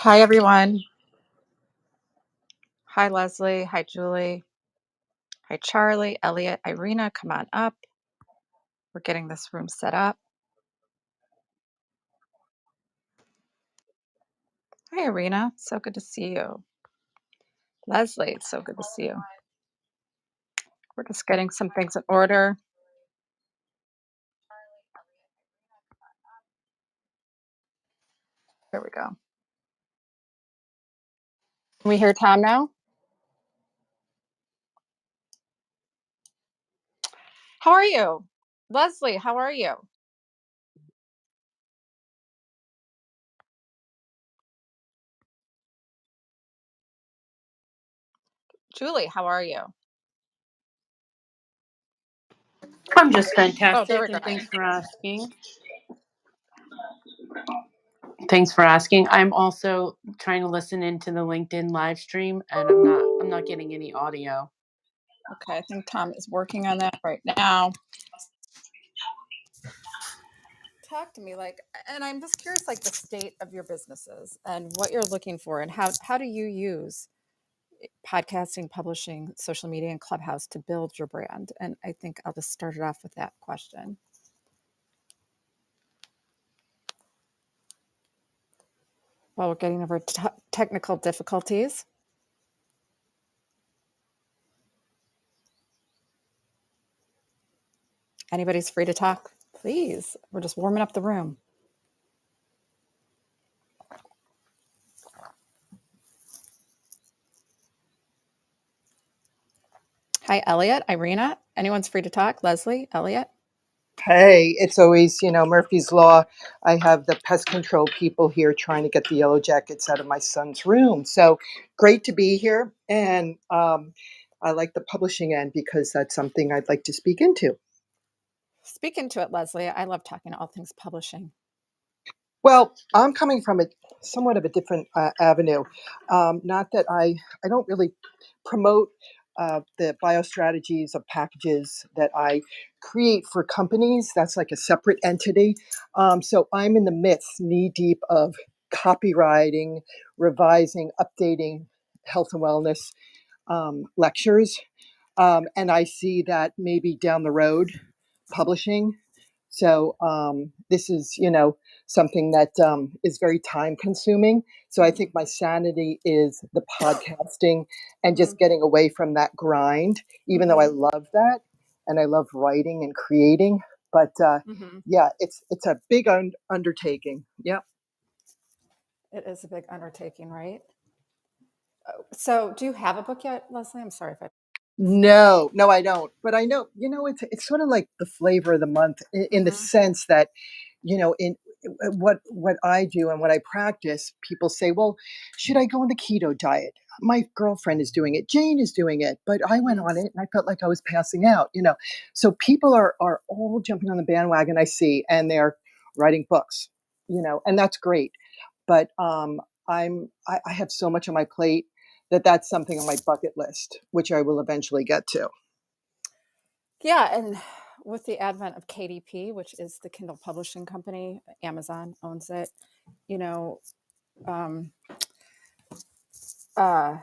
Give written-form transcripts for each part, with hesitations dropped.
Hi, everyone. Hi, Leslie. Hi, Julie. Hi, Charlie, Elliot, Irina. Come on up. We're getting this room set up. Hi, Irina. So good to see you. Leslie, it's so good to see you. We're just getting some things in order. There we go. Can we hear Tom now? How are you? Leslie, how are you? Julie, how are you? I'm just Oh, there fantastic, we go. and thanks for asking. Thanks for asking. I'm also trying to listen into the LinkedIn live stream, and I'm not getting any audio. Okay, I think Tom is working on that right now. Talk to me, and I'm just curious, the state of your businesses and what you're looking for, and how do you use podcasting, publishing, social media, and Clubhouse to build your brand? And I think I'll just start it off with that question. While we're getting over technical difficulties. Anybody's free to talk, please. We're just warming up the room. Hi, Elliot, Irina. Anyone's free to talk? Leslie, Elliot. Hey, it's always, Murphy's Law. I have the pest control people here trying to get the yellow jackets out of my son's room. So great to be here. And I like the publishing end because that's something I'd like to speak into. Speak into it, Leslie. I love talking all things publishing. Well, I'm coming from somewhat of a different avenue. Not that I don't really promote the biostrategies of packages that I create for companies. That's like a separate entity. So I'm in the midst, knee deep of copywriting, revising, updating health and wellness lectures. And I see that maybe down the road, publishing. So this is, something that is very time consuming. So I think my sanity is the podcasting and just getting away from that grind, even though I love that and I love writing and creating. But yeah, it's a big undertaking. Yeah. It is a big undertaking, right? So do you have a book yet, Leslie? I'm sorry if I... No, I don't. But I know, it's sort of like the flavor of the month in the sense that, in what I do and what I practice, people say, well, should I go on the keto diet? My girlfriend is doing it. Jane is doing it. But I went on it and I felt like I was passing out. So people are all jumping on the bandwagon I see, and they're writing books, and that's great. But I have so much on my plate that's something on my bucket list, which I will eventually get to. Yeah, and with the advent of KDP, which is the Kindle publishing company, Amazon owns it, you know, um, uh,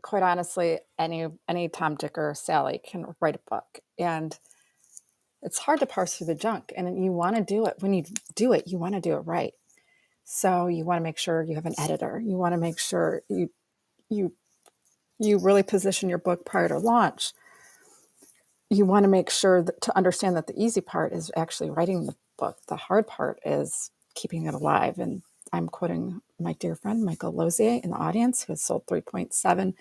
quite honestly, any Tom, Dick, or Sally can write a book, and it's hard to parse through the junk. And you want to do it. When you do it, you want to do it right. So you want to make sure you have an editor. You want to make sure you really position your book prior to launch. You want to make sure to understand that the easy part is actually writing the book. The hard part is keeping it alive. And I'm quoting my dear friend Michael Lozier in the audience, who has sold 3.7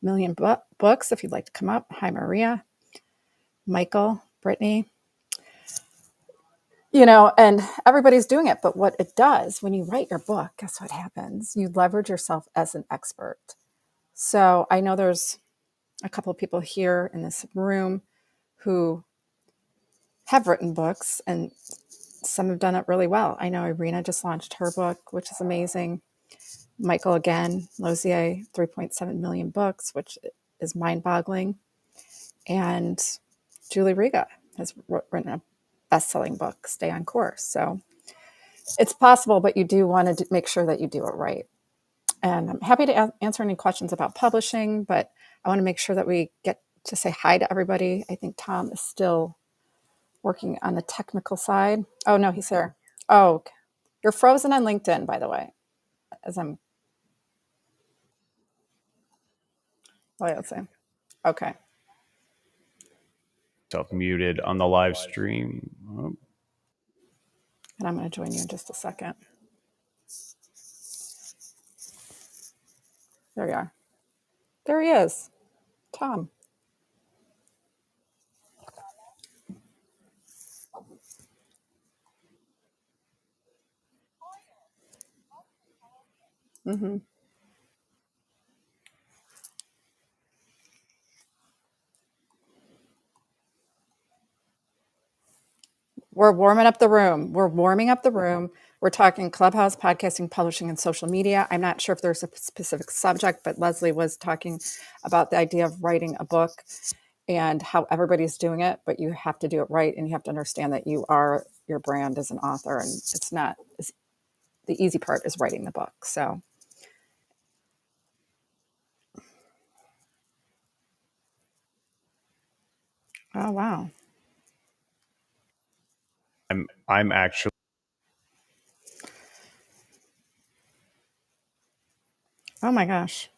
million books. If you'd like to come up, hi Maria, Michael, Brittany. And everybody's doing it. But what it does when you write your book, guess what happens? You leverage yourself as an expert. So I know there's a couple of people here in this room who have written books, and some have done it really well. I know Irina just launched her book, which is amazing. Michael, again, Lozier, 3.7 million books, which is mind-boggling. And Julie Riga has written a best-selling book, Stay on Course. So It's possible, but you do want to make sure that you do it right. And I'm happy to answer any questions about publishing, but I want to make sure that we get to say hi to everybody. I think Tom is still working on the technical side. Oh, no, he's here. Oh, okay. You're frozen on LinkedIn, by the way, as I'm, well, let's see. Okay. Self-muted on the live stream. Oh. And I'm going to join you in just a second. There you are. There he is. Tom. Mm-hmm. We're warming up the room. We're warming up the room. We're talking Clubhouse, podcasting, publishing, and social media. I'm not sure if there's a specific subject, but Leslie was talking about the idea of writing a book and how everybody's doing it, but you have to do it right, and you have to understand that you are your brand as an author, and it's not the easy part is writing the book. So, oh wow, I'm actually oh my gosh,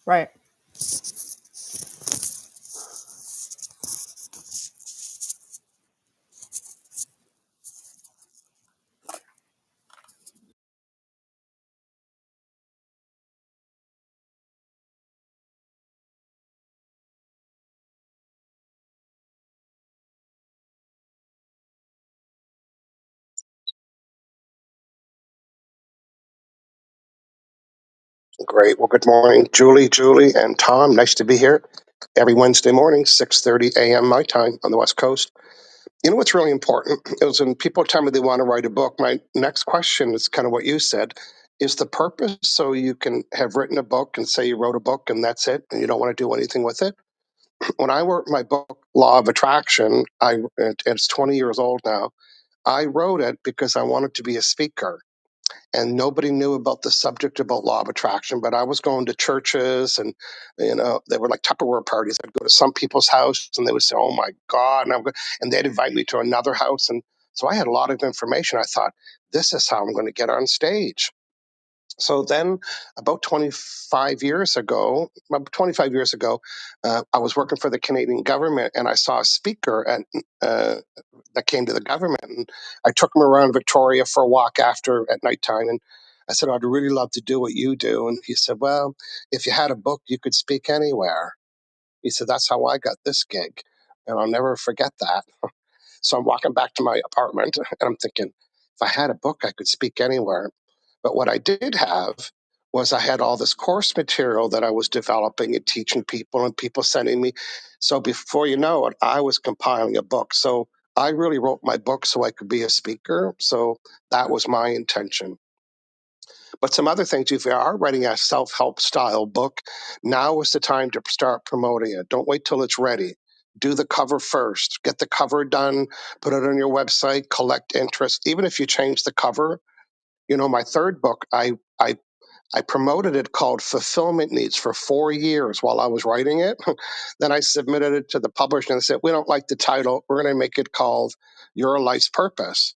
right. Great. Well, good morning, Julie, and Tom. Nice to be here every Wednesday morning, 6:30 a.m. my time on the West Coast. You know what's really important is when people tell me they want to write a book, my next question is kind of what you said. Is the purpose so you can have written a book and say you wrote a book and that's it, and you don't want to do anything with it? When I wrote my book, Law of Attraction, it's 20 years old now. I wrote it because I wanted to be a speaker, and nobody knew about the subject about law of attraction, but I was going to churches, and they were like Tupperware parties. I'd go to some people's house and they would say, oh my God, and they'd invite me to another house. And so I had a lot of information. I thought, this is how I'm going to get on stage. So then about 25 years ago, I was working for the Canadian government, and I saw a speaker that came to the government. And I took him around Victoria for a walk after at nighttime. And I said, I'd really love to do what you do. And he said, well, if you had a book, you could speak anywhere. He said, that's how I got this gig. And I'll never forget that. So I'm walking back to my apartment and I'm thinking, if I had a book, I could speak anywhere. But what I did have was I had all this course material that I was developing and teaching people and people sending me. So before you know it, I was compiling a book. So I really wrote my book so I could be a speaker. So that was my intention. But some other things, if you are writing a self-help style book, now is the time to start promoting it. Don't wait till it's ready. Do the cover first. Get the cover done, put it on your website, collect interest. Even if you change the cover, my third book, I promoted it called Fulfillment Needs for 4 years while I was writing it. Then I submitted it to the publisher and they said, we don't like the title. We're going to make it called Your Life's Purpose.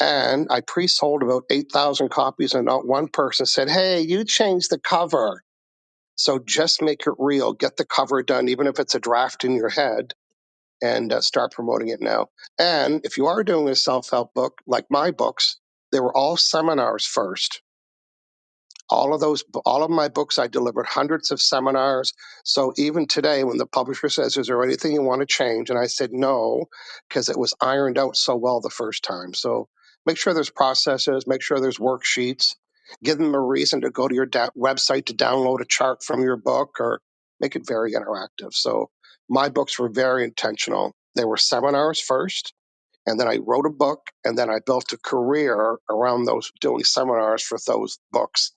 And I pre-sold about 8,000 copies, and not one person said, hey, you changed the cover. So just make it real. Get the cover done, even if it's a draft in your head, and start promoting it now. And if you are doing a self-help book, like my books, they were all seminars first. All of my books, I delivered hundreds of seminars. So even today, when the publisher says, is there anything you want to change? And I said, no, because it was ironed out so well the first time. So make sure there's processes, make sure there's worksheets, give them a reason to go to your website to download a chart from your book, or make it very interactive. So my books were very intentional. They were seminars first. And then I wrote a book, and then I built a career around those, doing seminars for those books.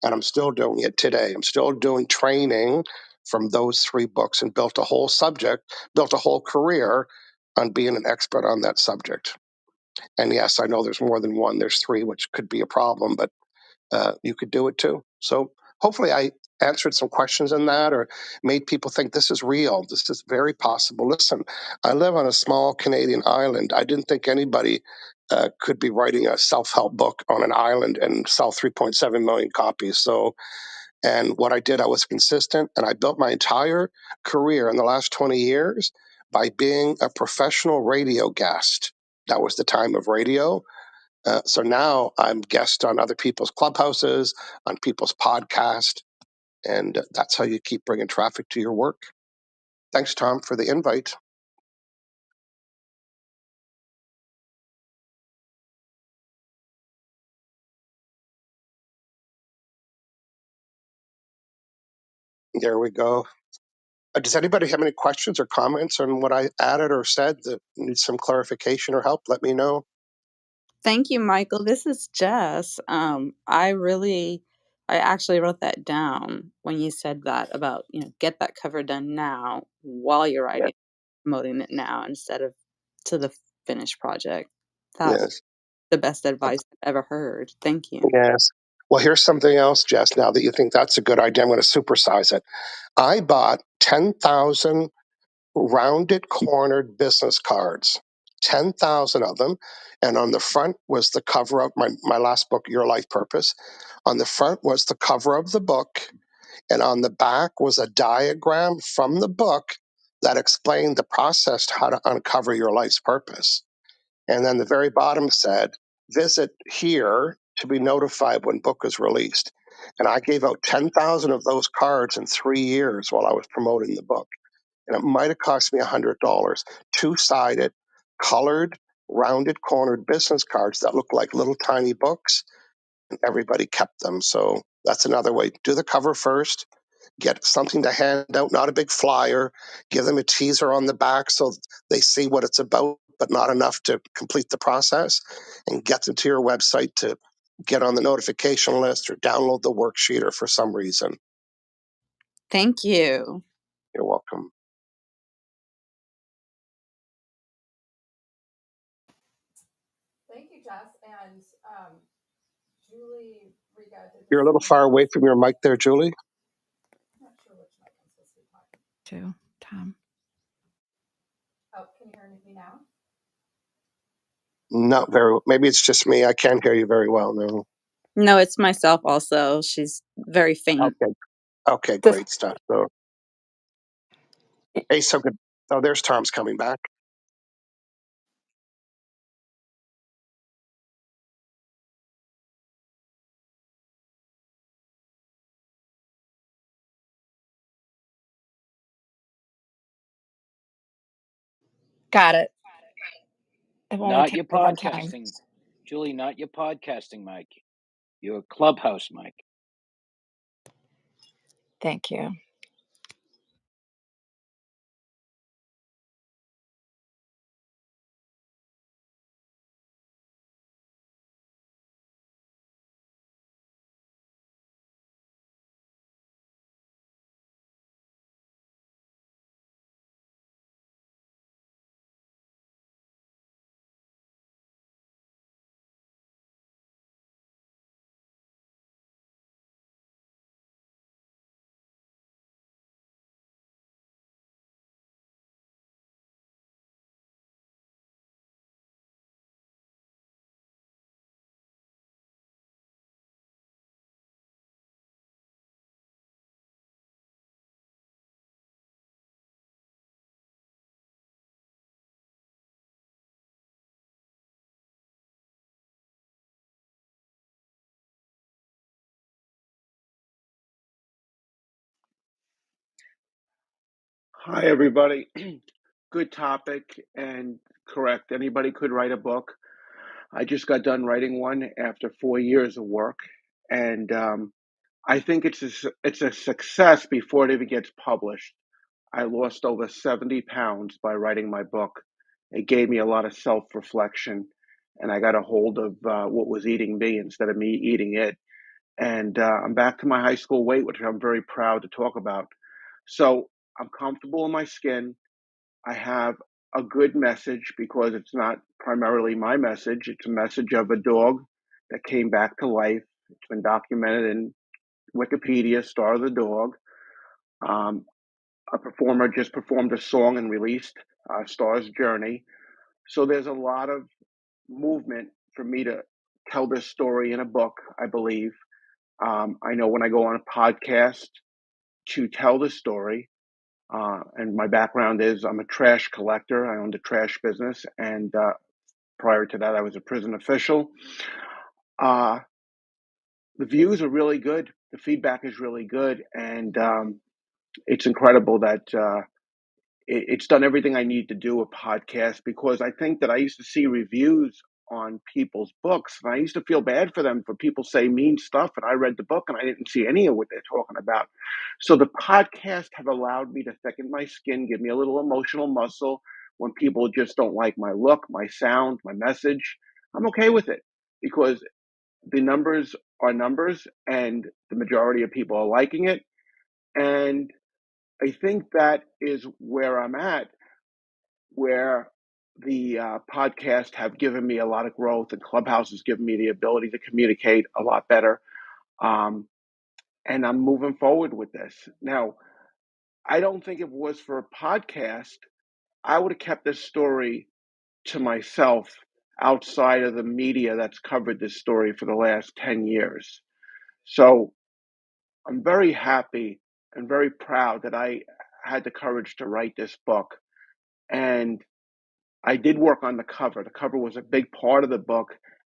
And I'm still doing it today. I'm still doing training from those 3 books, and built a whole subject, built a whole career on being an expert on that subject. And yes, I know there's more than one. There's 3, which could be a problem, but you could do it too. So hopefully I answered some questions in that, or made people think this is real. This is very possible. Listen, I live on a small Canadian island. I didn't think anybody could be writing a self-help book on an island and sell 3.7 million copies. So, and what I did, I was consistent, and I built my entire career in the last 20 years by being a professional radio guest. That was the time of radio. So now I'm guest on other people's clubhouses, on people's podcasts, and that's how you keep bringing traffic to your work. Thanks, Tom, for the invite. There we go. Does anybody have any questions or comments on what I added or said that needs some clarification or help? Let me know. Thank you, Michael. This is Jess. I actually wrote that down when you said that about, get that cover done now while you're Yeah. writing, promoting it now instead of to the finished project. That's Yes. the best advice I've ever heard. Thank you. Yes. Well, here's something else, Jess. Now that you think that's a good idea, I'm going to supersize it. I bought 10,000 rounded cornered business cards, 10,000 of them. And on the front was the cover of my last book, Your Life Purpose. On the front was the cover of the book. And on the back was a diagram from the book that explained the process to how to uncover your life's purpose. And then the very bottom said, visit here to be notified when book is released. And I gave out 10,000 of those cards in 3 years while I was promoting the book. And it might have cost me $100. 2-sided, colored, rounded, cornered business cards that look like little tiny books, and everybody kept them. So that's another way. Do the cover first. Get something to hand out, not a big flyer. Give them a teaser on the back so they see what it's about, but not enough to complete the process. And get them to your website to get on the notification list or download the worksheet, or for some reason. Thank you. You're welcome. Thank you, Jess. And Julie Riga did You're a little far away from your mic there, Julie. I'm not sure which mic I'm supposed to be talking to. Tom. Oh, can you hear me now? Not very. Maybe it's just me. I can't hear you very well. No. No, it's myself also. She's very faint. Okay. Okay. This Great stuff. So, hey, so good. Oh, there's Tom's coming back. got it. It will only Not take your me one time. podcasting, Julie, not your podcasting mic. Your Clubhouse mic. Thank you. Hi, everybody. Good topic and correct. Anybody could write a book. I just got done writing one after 4 years of work, and I think it's a success before it even gets published. I lost over 70 pounds by writing my book. it gave me a lot of self-reflection, and I got a hold of what was eating me instead of me eating it. And I'm back to my high school weight, which I'm very proud to talk about. So I'm comfortable in my skin. I have a good message because it's not primarily my message. It's a message of a dog that came back to life. It's been documented in Wikipedia, Star of the Dog. A performer just performed a song and released Star's Journey. So there's a lot of movement for me to tell this story in a book, I believe. I know when I go on a podcast to tell the story, and my background is I'm a trash collector. I owned a trash business, and prior to that, I was a prison official. The views are really good. The feedback is really good, and it's incredible that it's done everything I need to do a podcast, because I think that I used to see reviews on people's books, and I used to feel bad for them for people say mean stuff, and I read the book and I didn't see any of what they're talking about. So the podcast have allowed me to thicken my skin, give me a little emotional muscle when people just don't like my look, my sound, my message. I'm okay with it because the numbers are numbers, and the majority of people are liking it. And I think that is where I'm at, where the podcast have given me a lot of growth, and Clubhouse has given me the ability to communicate a lot better. And I'm moving forward with this. Now, I don't think if it was for a podcast, I would have kept this story to myself outside of the media that's covered this story for the last 10 years. So I'm very happy and very proud that I had the courage to write this book. And I did work on the cover. The cover was a big part of the book,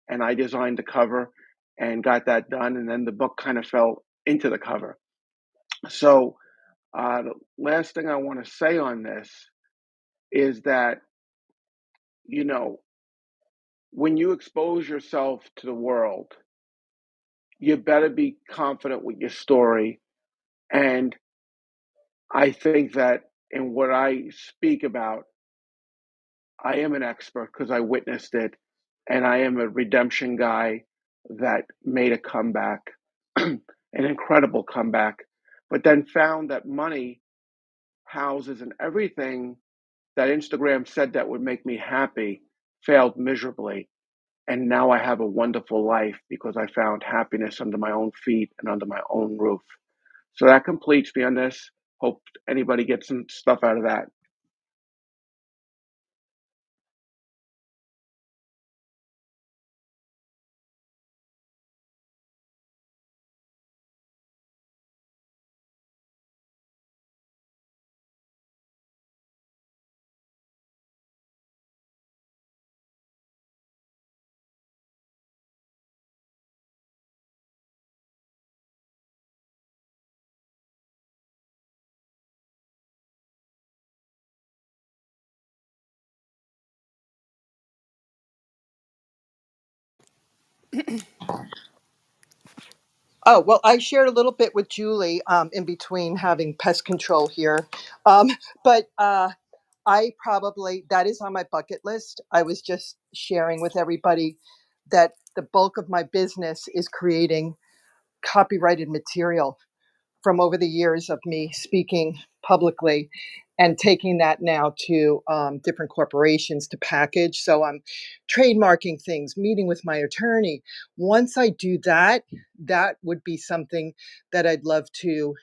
and I designed the cover and got that done. And then the book kind of fell into the cover. So the last thing I want to say on this is that, you know, when you expose yourself to the world, you better be confident with your story. And I think that in what I speak about, I am an expert because I witnessed it, and I am a redemption guy that made a comeback, an incredible comeback, but then found that money, houses, and everything that Instagram said that would make me happy failed miserably. And now I have a wonderful life because I found happiness under my own feet and under my own roof. So that completes me on this. Hope anybody gets some stuff out of that. Oh, well, I shared a little bit with Julie in between having pest control here. Um, but I probably, that is on my bucket list. I was just sharing with everybody that the bulk of my business is creating copyrighted material from over the years of me speaking publicly, and taking that now to different corporations to package. So I'm trademarking things, meeting with my attorney. Once I do that, that would be something that I'd love to,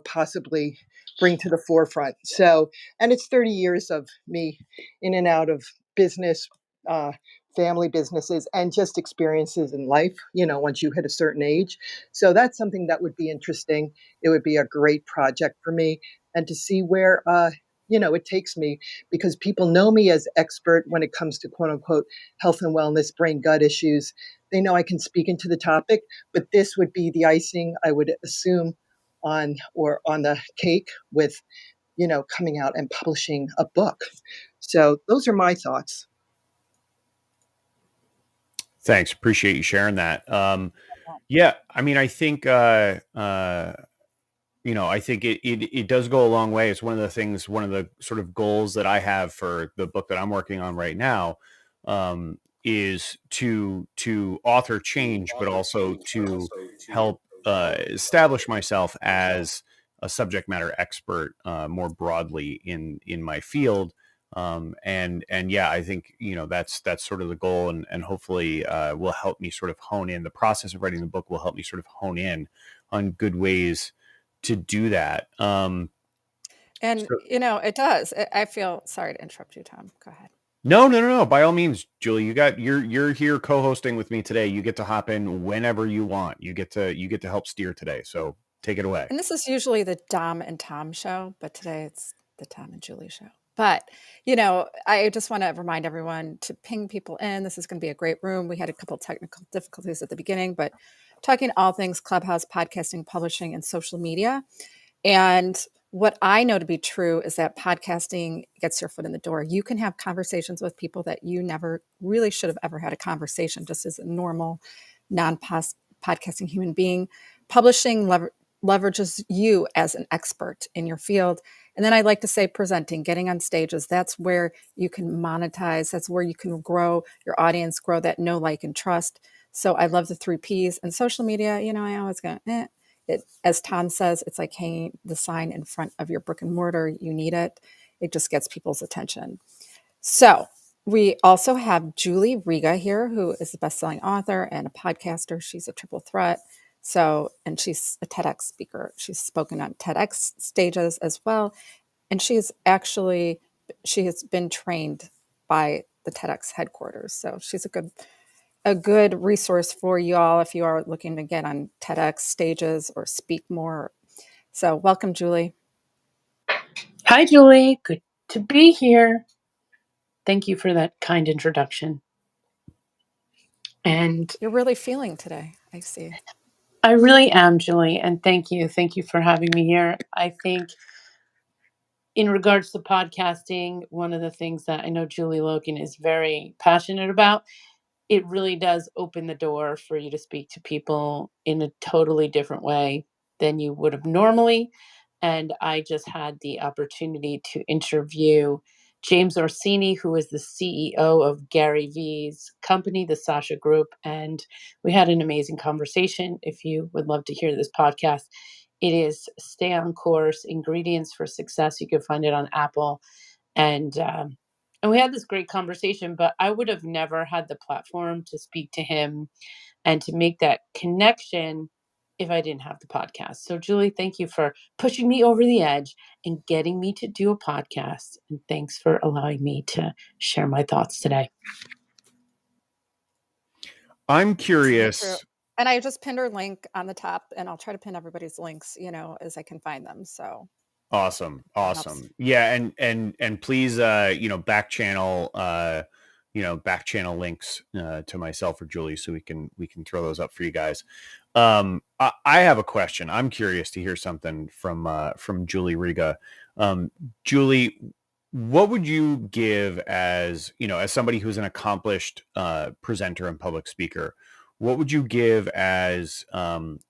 possibly bring to the forefront. So, and it's 30 years of me in and out of business, uh, family businesses, and just experiences in life, once you hit a certain age. So that's something that would be interesting. It would be a great project for me, and to see where, it takes me, because people know me as expert when it comes to quote unquote health and wellness, brain gut issues. They know I can speak into the topic, but this would be the icing, I would assume, on the cake with, coming out and publishing a book. So those are my thoughts. Thanks. Appreciate you sharing that. Yeah, I mean, I think I think it does go a long way. It's one of the sort of goals that I have for the book that I'm working on right now, is to author change, but also to help establish myself as a subject matter expert more broadly in my field. And yeah, I think that's sort of the goal, and hopefully will help me sort of hone in. The process of writing the book will help me sort of hone in on good ways to do that. And So, it does. I feel sorry to interrupt you, Tom. Go ahead. no. By all means, Julie, you're here co-hosting with me today. You get to hop in whenever you want. You get to help steer today. So take it away. And this is usually the Dom and Tom show, but today it's the Tom and Julie show. But, I just want to remind everyone to ping people in. This is going to be a great room. We had a couple technical difficulties at the beginning, but talking all things Clubhouse, podcasting, publishing, and social media. And what I know to be true is that podcasting gets your foot in the door. You can have conversations with people that you never really should have ever had a conversation, just as a normal, non-podcasting human being. Publishing leverages you as an expert in your field. And then I like to say presenting, getting on stages. That's where you can monetize. That's where you can grow your audience, grow that know, like, and trust. So I love the 3 Ps. And social media, I always go, It, as Tom says, it's like hanging the sign in front of your brick and mortar. You need it. It just gets people's attention. So we also have Julie Riga here, who is a best-selling author and a podcaster. She's a triple threat. And she's a TEDx speaker. She's spoken on TEDx stages as well. And she has been trained by the TEDx headquarters. So she's a good resource for you all if you are looking to get on TEDx stages or speak more. So welcome, Julie. Hi, Julie. Good to be here. Thank you for that kind introduction. And You're really feeling today, I see. I really am, Julie. And thank you. Thank you for having me here. I think in regards to podcasting, one of the things that I know Julie Lokun is very passionate about, it really does open the door for you to speak to people in a totally different way than you would have normally. And I just had the opportunity to interview James Orsini, who is the CEO of Gary Vee's company, the Sasha Group. And we had an amazing conversation. If you would love to hear this podcast, it is Stay on Course, Ingredients for Success. You can find it on Apple. And we had this great conversation, but I would have never had the platform to speak to him and to make that connection if I didn't have the podcast. So, Julie, thank you for pushing me over the edge and getting me to do a podcast. And thanks for allowing me to share my thoughts today. I'm curious. And I just pinned her link on the top, and I'll try to pin everybody's links, as I can find them. So Awesome. Yeah, and please, back channel, links to myself or Julie, so we can throw those up for you guys. I have a question. I'm curious to hear something from Julie Riga. Julie, what would you give as somebody who's an accomplished presenter and public speaker? What would you give as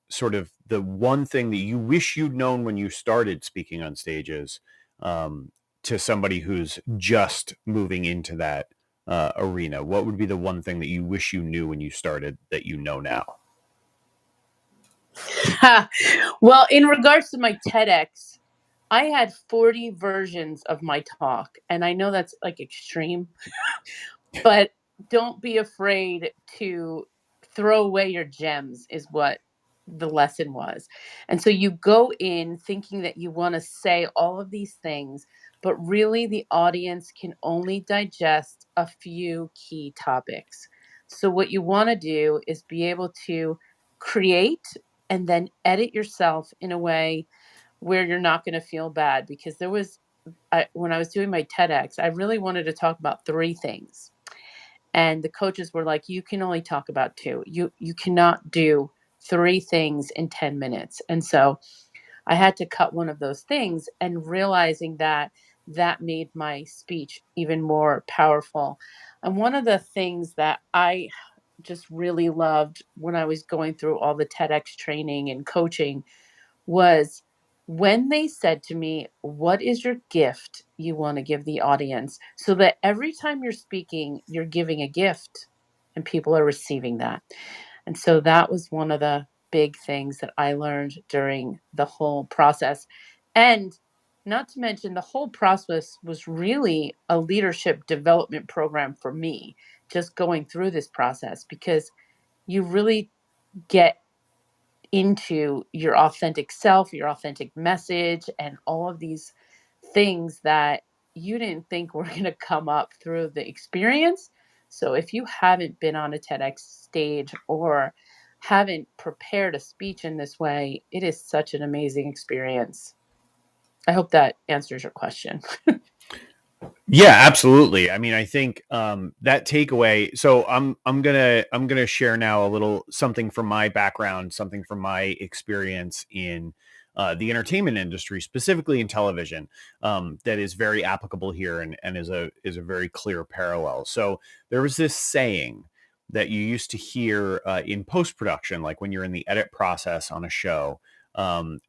sort of the one thing that you wish you'd known when you started speaking on stages, to somebody who's just moving into that arena? What would be the one thing that you wish you knew when you started that you know now? Well, in regards to my TEDx, I had 40 versions of my talk, and I know that's like extreme, but don't be afraid to throw away your gems is what the lesson was. And so you go in thinking that you want to say all of these things, but really the audience can only digest a few key topics. So what you want to do is be able to create and then edit yourself in a way where you're not going to feel bad. Because when I was doing my TEDx, I really wanted to talk about 3 things. And the coaches were like, you can only talk about 2. You cannot do 3 things in 10 minutes. And so I had to cut one of those things, and realizing that made my speech even more powerful. And one of the things that I just really loved when I was going through all the TEDx training and coaching was when they said to me, what is your gift you want to give the audience? So that every time you're speaking, you're giving a gift and people are receiving that. And so that was one of the big things that I learned during the whole process. And not to mention, the whole process was really a leadership development program for me, just going through this process, because you really get into your authentic self, your authentic message, and all of these things that you didn't think were going to come up through the experience. So if you haven't been on a TEDx stage or haven't prepared a speech in this way, it is such an amazing experience. I hope that answers your question. Yeah, absolutely. I mean, I think that takeaway. So I'm gonna share now a little something from my background, something from my experience in the entertainment industry, specifically in television, that is very applicable here and is a very clear parallel. So there was this saying that you used to hear in post production, like when you're in the edit process on a show.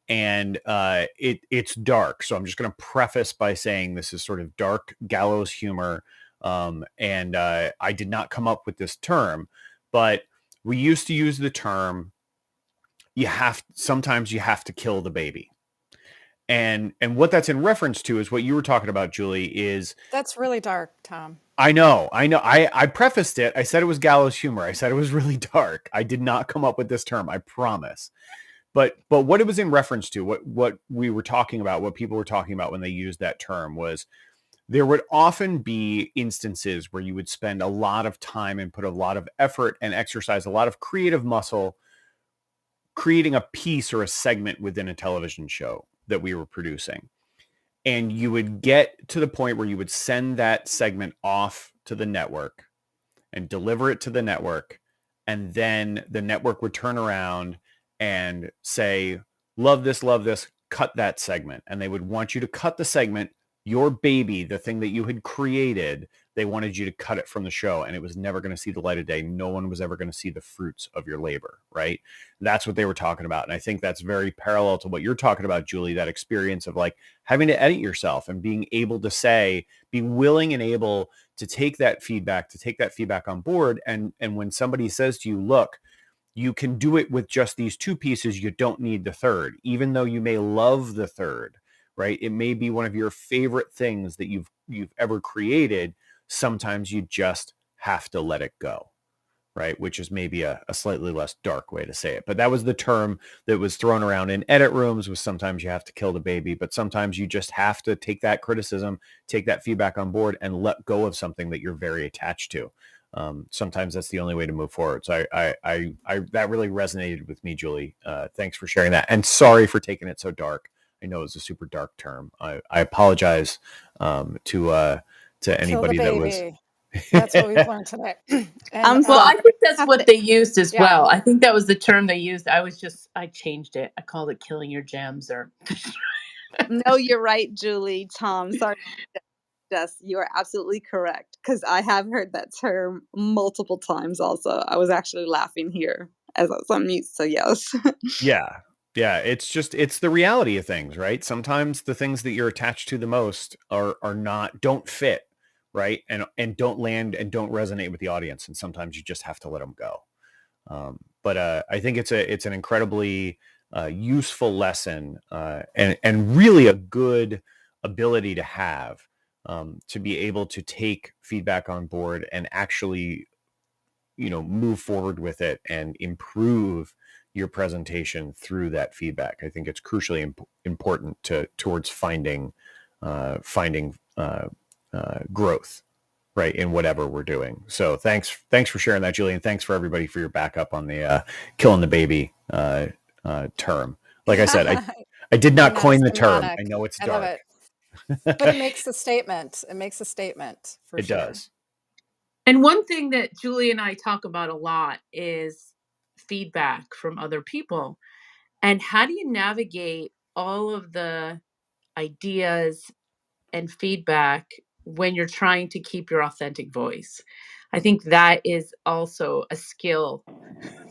It's dark. So I'm just going to preface by saying this is sort of dark gallows humor. I did not come up with this term, but we used to use the term, sometimes you have to kill the baby. And what that's in reference to is what you were talking about, Julie, is That's really dark, Tom. I know. I prefaced it. I said it was gallows humor. I said it was really dark. I did not come up with this term. I promise. But what it was in reference to, what we were talking about, what people were talking about when they used that term, was there would often be instances where you would spend a lot of time and put a lot of effort and exercise a lot of creative muscle creating a piece or a segment within a television show that we were producing. And you would get to the point where you would send that segment off to the network and deliver it to the network. And then the network would turn around and say, love this, cut that segment. And they would want you to cut the segment, your baby, the thing that you had created. They wanted you to cut it from the show, and it was never going to see the light of day. No one was ever going to see the fruits of your labor, right? That's what they were talking about. And I think that's very parallel to what you're talking about, Julie, that experience of like having to edit yourself and being able to say, be willing and able to take that feedback, on board. And when somebody says to you, look, you can do it with just these two pieces, you don't need the third, even though you may love the third, right? It may be one of your favorite things that you've ever created. Sometimes you just have to let it go, right? Which is maybe a slightly less dark way to say it. But that was the term that was thrown around in edit rooms, was sometimes you have to kill the baby, but sometimes you just have to take that criticism, take that feedback on board and let go of something that you're very attached to. Sometimes that's the only way to move forward. So I that really resonated with me, Julie. Thanks for sharing that. And sorry for taking it so dark. I know it's a super dark term. I apologize to anybody that was. That's what we've learned today. I'm Well, sorry. I think that's what they used as Yeah. well. I think that was the term they used. I changed it. I called it killing your gems or. No, you're right, Julie. Tom, sorry. Jess, you are absolutely correct, because I have heard that term multiple times also. I was actually laughing here as I was on mute, so yes. Yeah. It's the reality of things, right? Sometimes the things that you're attached to the most don't fit, right? And don't land and don't resonate with the audience. And sometimes you just have to let them go. But I think it's an incredibly useful lesson and really a good ability to have, to be able to take feedback on board and actually, move forward with it and improve your presentation through that feedback. I think it's crucially important towards finding growth, right, in whatever we're doing. So thanks for sharing that, Julie, and thanks for everybody for your backup on the killing the baby term. Like I said, I did not coin the term. I know it's dark. I love it. But it makes a statement. It makes a statement for it sure. Does. And one thing that Julie and I talk about a lot is feedback from other people. And how do you navigate all of the ideas and feedback when you're trying to keep your authentic voice? I think that is also a skill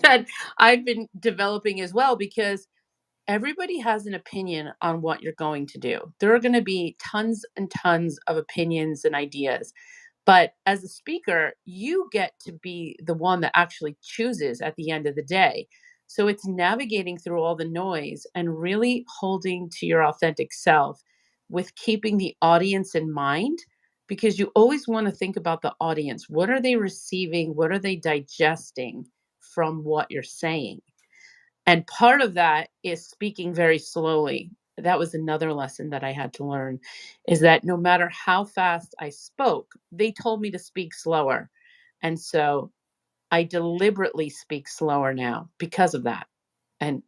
that I've been developing as well, because everybody has an opinion on what you're going to do. There are going to be tons and tons of opinions and ideas. But as a speaker, you get to be the one that actually chooses at the end of the day. So it's navigating through all the noise and really holding to your authentic self with keeping the audience in mind, because you always want to think about the audience. What are they receiving? What are they digesting from what you're saying? And part of that is speaking very slowly. That was another lesson that I had to learn, is that no matter how fast I spoke, they told me to speak slower. And so I deliberately speak slower now because of that. And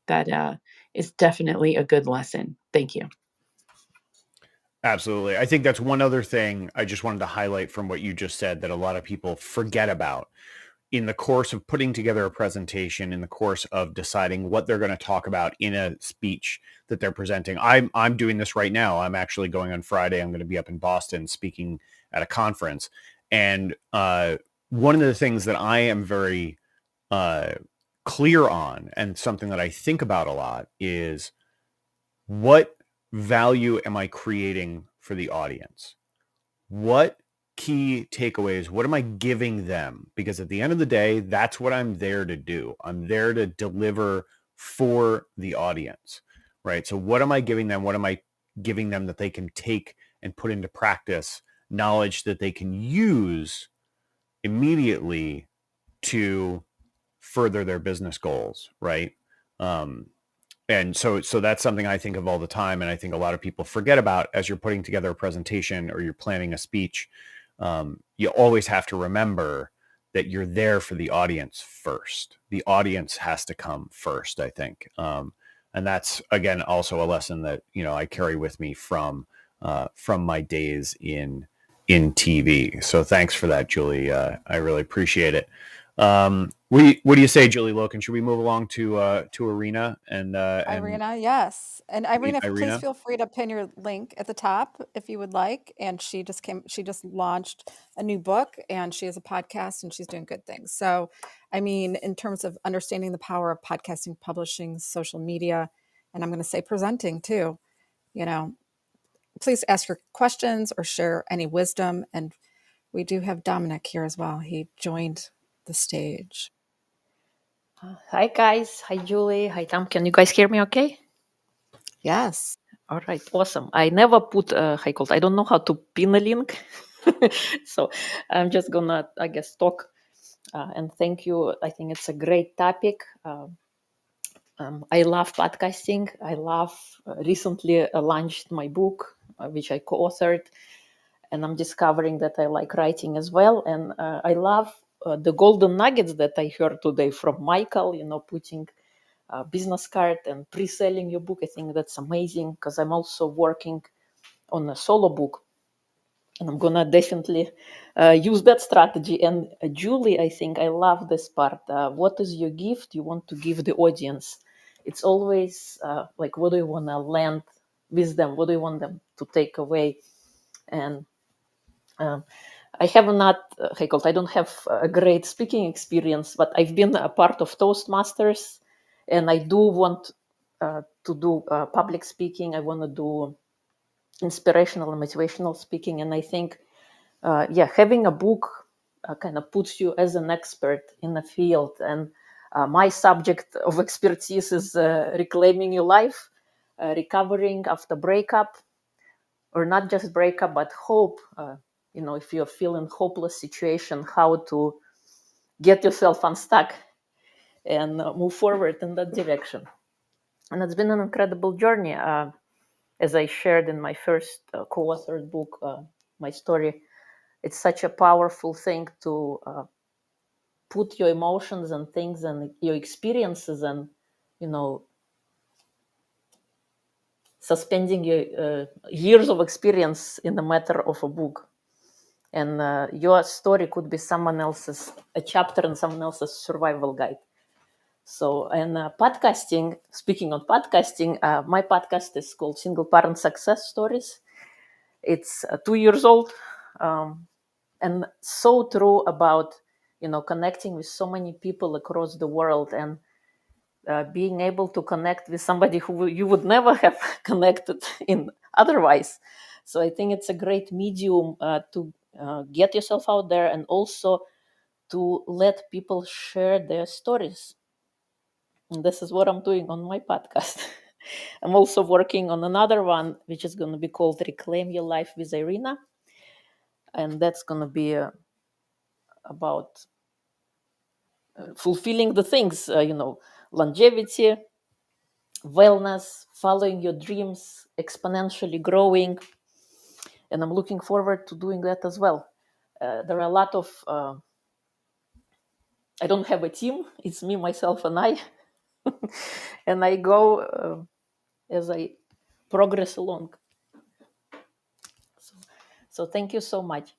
that is definitely a good lesson. Thank you. Absolutely. I think that's one other thing I just wanted to highlight from what you just said that a lot of people forget about in the course of putting together a presentation, in the course of deciding what they're going to talk about in a speech that they're presenting. I'm doing this right now. I'm actually going on Friday. I'm going to be up in Boston speaking at a conference. And one of the things that I am very clear on, and something that I think about a lot, is what value am I creating for the audience? What key takeaways, what am I giving them? Because at the end of the day, that's what I'm there to do. I'm there to deliver for the audience, right? So what am I giving them? What am I giving them that they can take and put into practice, knowledge that they can use immediately to further their business goals, right? And so that's something I think of all the time, and I think a lot of people forget about as you're putting together a presentation or you're planning a speech. You always have to remember that you're there for the audience first. The audience has to come first, I think. And that's, again, also a lesson that, I carry with me from my days in TV. So thanks for that, Julie. I really appreciate it. What do you say, Julie Lokun? Should we move along to Irina and Irina, yes. And Irina, please Irina? feel free to pin your link at the top if you would like. And she just launched a new book, and she has a podcast, and she's doing good things. So, I mean, in terms of understanding the power of podcasting, publishing, social media, and I'm going to say presenting too, please ask your questions or share any wisdom. And we do have Dominick here as well. He joined the stage. Hi guys, hi Julie, hi Tom. Can you guys hear me okay? Yes. All right, awesome. I never put I don't know how to pin a link. So I'm just gonna, I guess, talk and thank you. I think it's a great topic. I love podcasting. I love recently launched my book, which I co-authored, and I'm discovering that I like writing as well. And I love the golden nuggets that I heard today from Michael, putting business card and pre-selling your book. I think that's amazing, because I'm also working on a solo book, and I'm gonna definitely use that strategy. And Julie, I think I love this part. What is your gift you want to give the audience? It's always like, what do you want to land with them? What do you want them to take away? And I have not, I don't have a great speaking experience, but I've been a part of Toastmasters, and I do want to do public speaking. I want to do inspirational and motivational speaking. And I think, having a book kind of puts you as an expert in the field. And my subject of expertise is reclaiming your life, recovering after breakup, or not just breakup, but hope. If you're feeling hopeless situation, how to get yourself unstuck and move forward in that direction. And it's been an incredible journey. As I shared in my first co-authored book, my story, it's such a powerful thing to put your emotions and things and your experiences and, suspending your years of experience in the matter of a book. And your story could be someone else's, a chapter in someone else's survival guide. So, and podcasting, speaking on podcasting, my podcast is called Single Parent Success Stories. It's 2 years old, and so true about, connecting with so many people across the world. And being able to connect with somebody who you would never have connected in otherwise. So I think it's a great medium to get yourself out there, and also to let people share their stories. And this is what I'm doing on my podcast. I'm also working on another one, which is going to be called Reclaim Your Life with Irina. And that's going to be about fulfilling the things, longevity, wellness, following your dreams, exponentially growing. And I'm looking forward to doing that as well. There are a lot of, I don't have a team. It's me, myself, and I. And I go as I progress along. So thank you so much.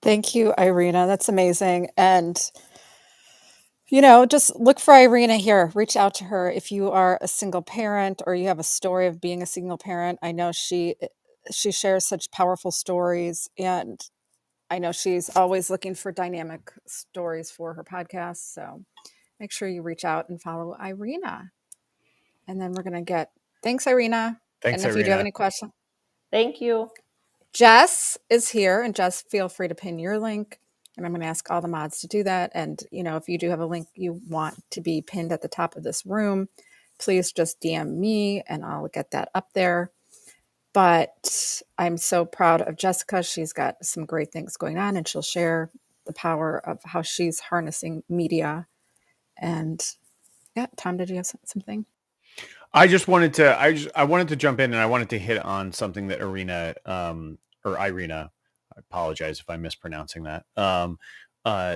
Thank you, Irina. That's amazing. And, just look for Irina here. Reach out to her if you are a single parent or you have a story of being a single parent. I know she shares such powerful stories, and I know she's always looking for dynamic stories for her podcast. So make sure you reach out and follow Irina. And then we're going to thanks, Irina. Thanks, And if you do have Irina. any questions, Thank you. Jess is here, and Jess, feel free to pin your link. And I'm going to ask all the mods to do that. And, if you do have a link you want to be pinned at the top of this room, please just DM me and I'll get that up there. But I'm so proud of Jessica. She's got some great things going on, and she'll share the power of how she's harnessing media. And yeah, Tom, did you have something? I just wanted to, I wanted to jump in, and I wanted to hit on something that Irina, I apologize if I'm mispronouncing that,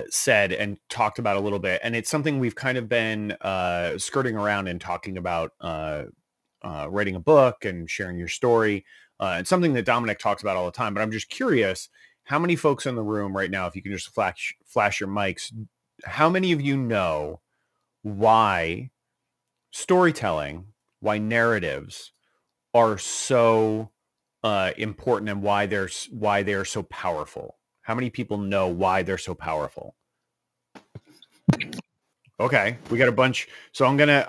said and talked about a little bit. And it's something we've kind of been skirting around and talking about, writing a book and sharing your story. And something that Dominick talks about all the time. But I'm just curious, how many folks in the room right now, if you can just flash your mics, how many of you know why storytelling, why narratives are so important, and why they're so powerful? How many people know why they're so powerful? Okay, we got a bunch. So I'm gonna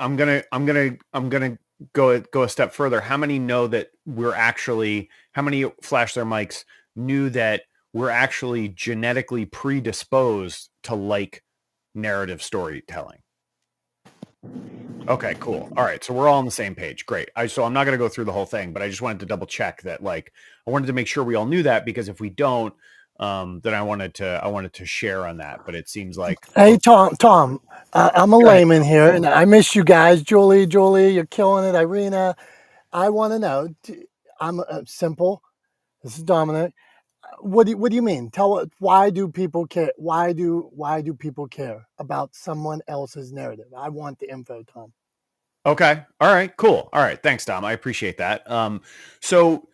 go a step further. How many know that how many flash their mics knew that we're actually genetically predisposed to like narrative storytelling? Okay, cool. All right. So we're all on the same page. Great. So I'm not going to go through the whole thing, but I just wanted to double check that, I wanted to make sure we all knew that, because if we don't, then I wanted to share on that, but it seems like. Hey, Tom, I'm a layman here, and I miss you guys. Julie, you're killing it. Irina, I want to know, I'm simple. This is Dominick. What do you mean? Tell us, why do people care? Why do people care about someone else's narrative? I want the info, Tom. Okay. All right, cool. All right. Thanks, Dom. I appreciate that. So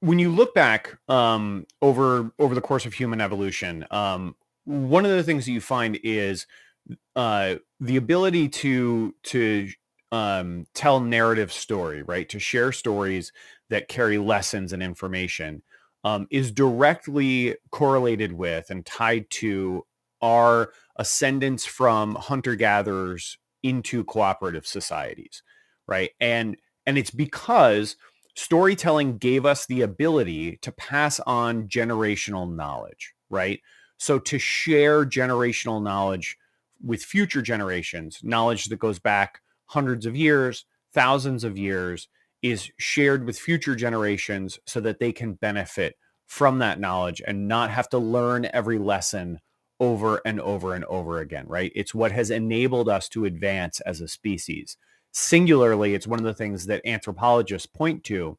when you look back over the course of human evolution, one of the things that you find is the ability to tell narrative story, right? To share stories that carry lessons and information is directly correlated with and tied to our ascendance from hunter-gatherers into cooperative societies, right? And it's because storytelling gave us the ability to pass on generational knowledge, right? So to share generational knowledge with future generations, knowledge that goes back hundreds of years, thousands of years, is shared with future generations so that they can benefit from that knowledge and not have to learn every lesson over and over and over again, right? It's what has enabled us to advance as a species. Singularly, it's one of the things that anthropologists point to.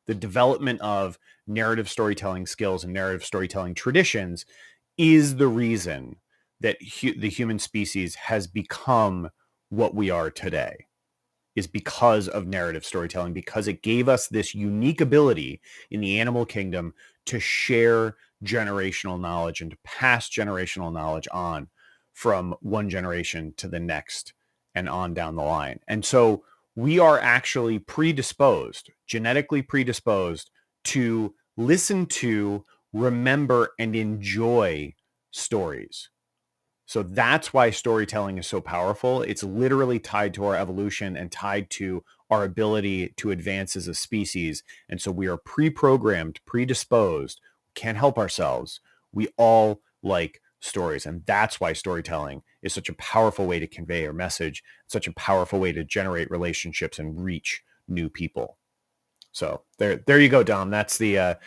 The development of narrative storytelling skills and narrative storytelling traditions is the reason that the human species has become what we are today, is because of narrative storytelling, because it gave us this unique ability in the animal kingdom to share generational knowledge and to pass generational knowledge on from one generation to the next and on down the line. And so we are actually predisposed, genetically predisposed, to listen to, remember, and enjoy stories. So that's why storytelling is so powerful. It's literally tied to our evolution and tied to our ability to advance as a species. And so we are pre-programmed, predisposed, can't help ourselves. We all like stories. And that's why storytelling is such a powerful way to convey our message, such a powerful way to generate relationships and reach new people. So there you go, Dom. That's the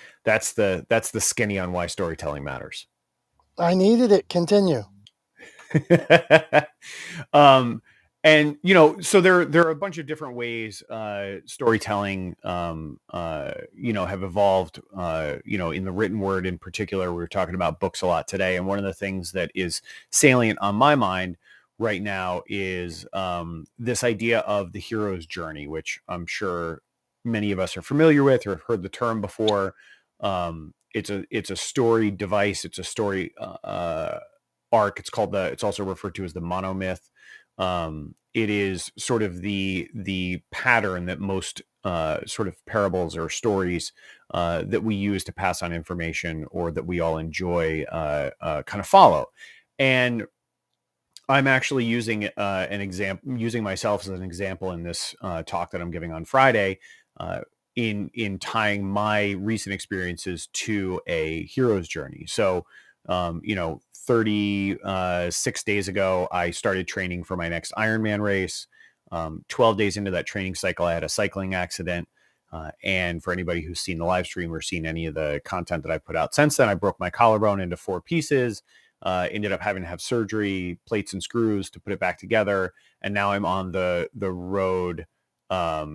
skinny on why storytelling matters. I needed it. Continue. And so there are a bunch of different ways storytelling have evolved in the written word. In particular, we were talking about books a lot today, and one of the things that is salient on my mind right now is this idea of the hero's journey, which I'm sure many of us are familiar with or have heard the term before. It's a story device. It's a story arc. It's also referred to as the monomyth. It is sort of the pattern that most sort of parables or stories that we use to pass on information or that we all enjoy kind of follow. And I'm actually using using myself as an example in this talk that I'm giving on Friday, in tying my recent experiences to a hero's journey. So, 36 days ago, I started training for my next Ironman race. 12 days into that training cycle, I had a cycling accident. And for anybody who's seen the live stream or seen any of the content that I put out since then, I broke my collarbone into 4 pieces. Ended up having to have surgery, plates and screws to put it back together. And now I'm on the road. Now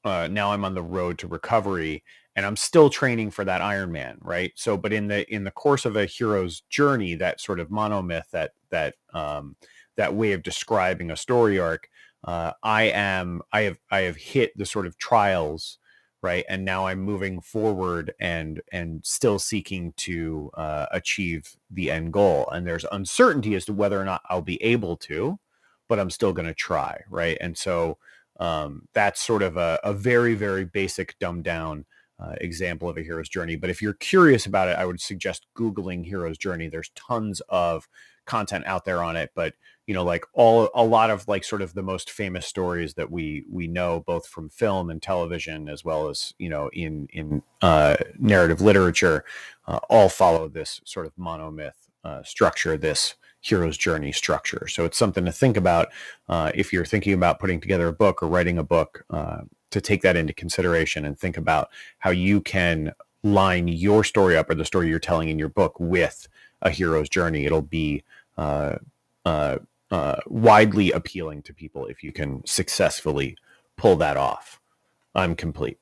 I'm on the road to recovery, and I'm still training for that Ironman, right? So, but in the course of a hero's journey, that sort of monomyth, that way of describing a story arc, I have hit the sort of trials, right? And now I'm moving forward and still seeking to achieve the end goal. And there's uncertainty as to whether or not I'll be able to, but I'm still going to try, right? And so that's sort of a very, very basic, dumbed down example of a hero's journey. But if you're curious about it, I would suggest Googling hero's journey. There's tons of content out there on it, but like a lot of like sort of the most famous stories that we know, both from film and television, as well as in narrative literature, all follow this sort of monomyth structure, this hero's journey structure. So it's something to think about if you're thinking about putting together a book or writing a book, to take that into consideration and think about how you can line your story up, or the story you're telling in your book, with a hero's journey. It'll be widely appealing to people if you can successfully pull that off. I'm complete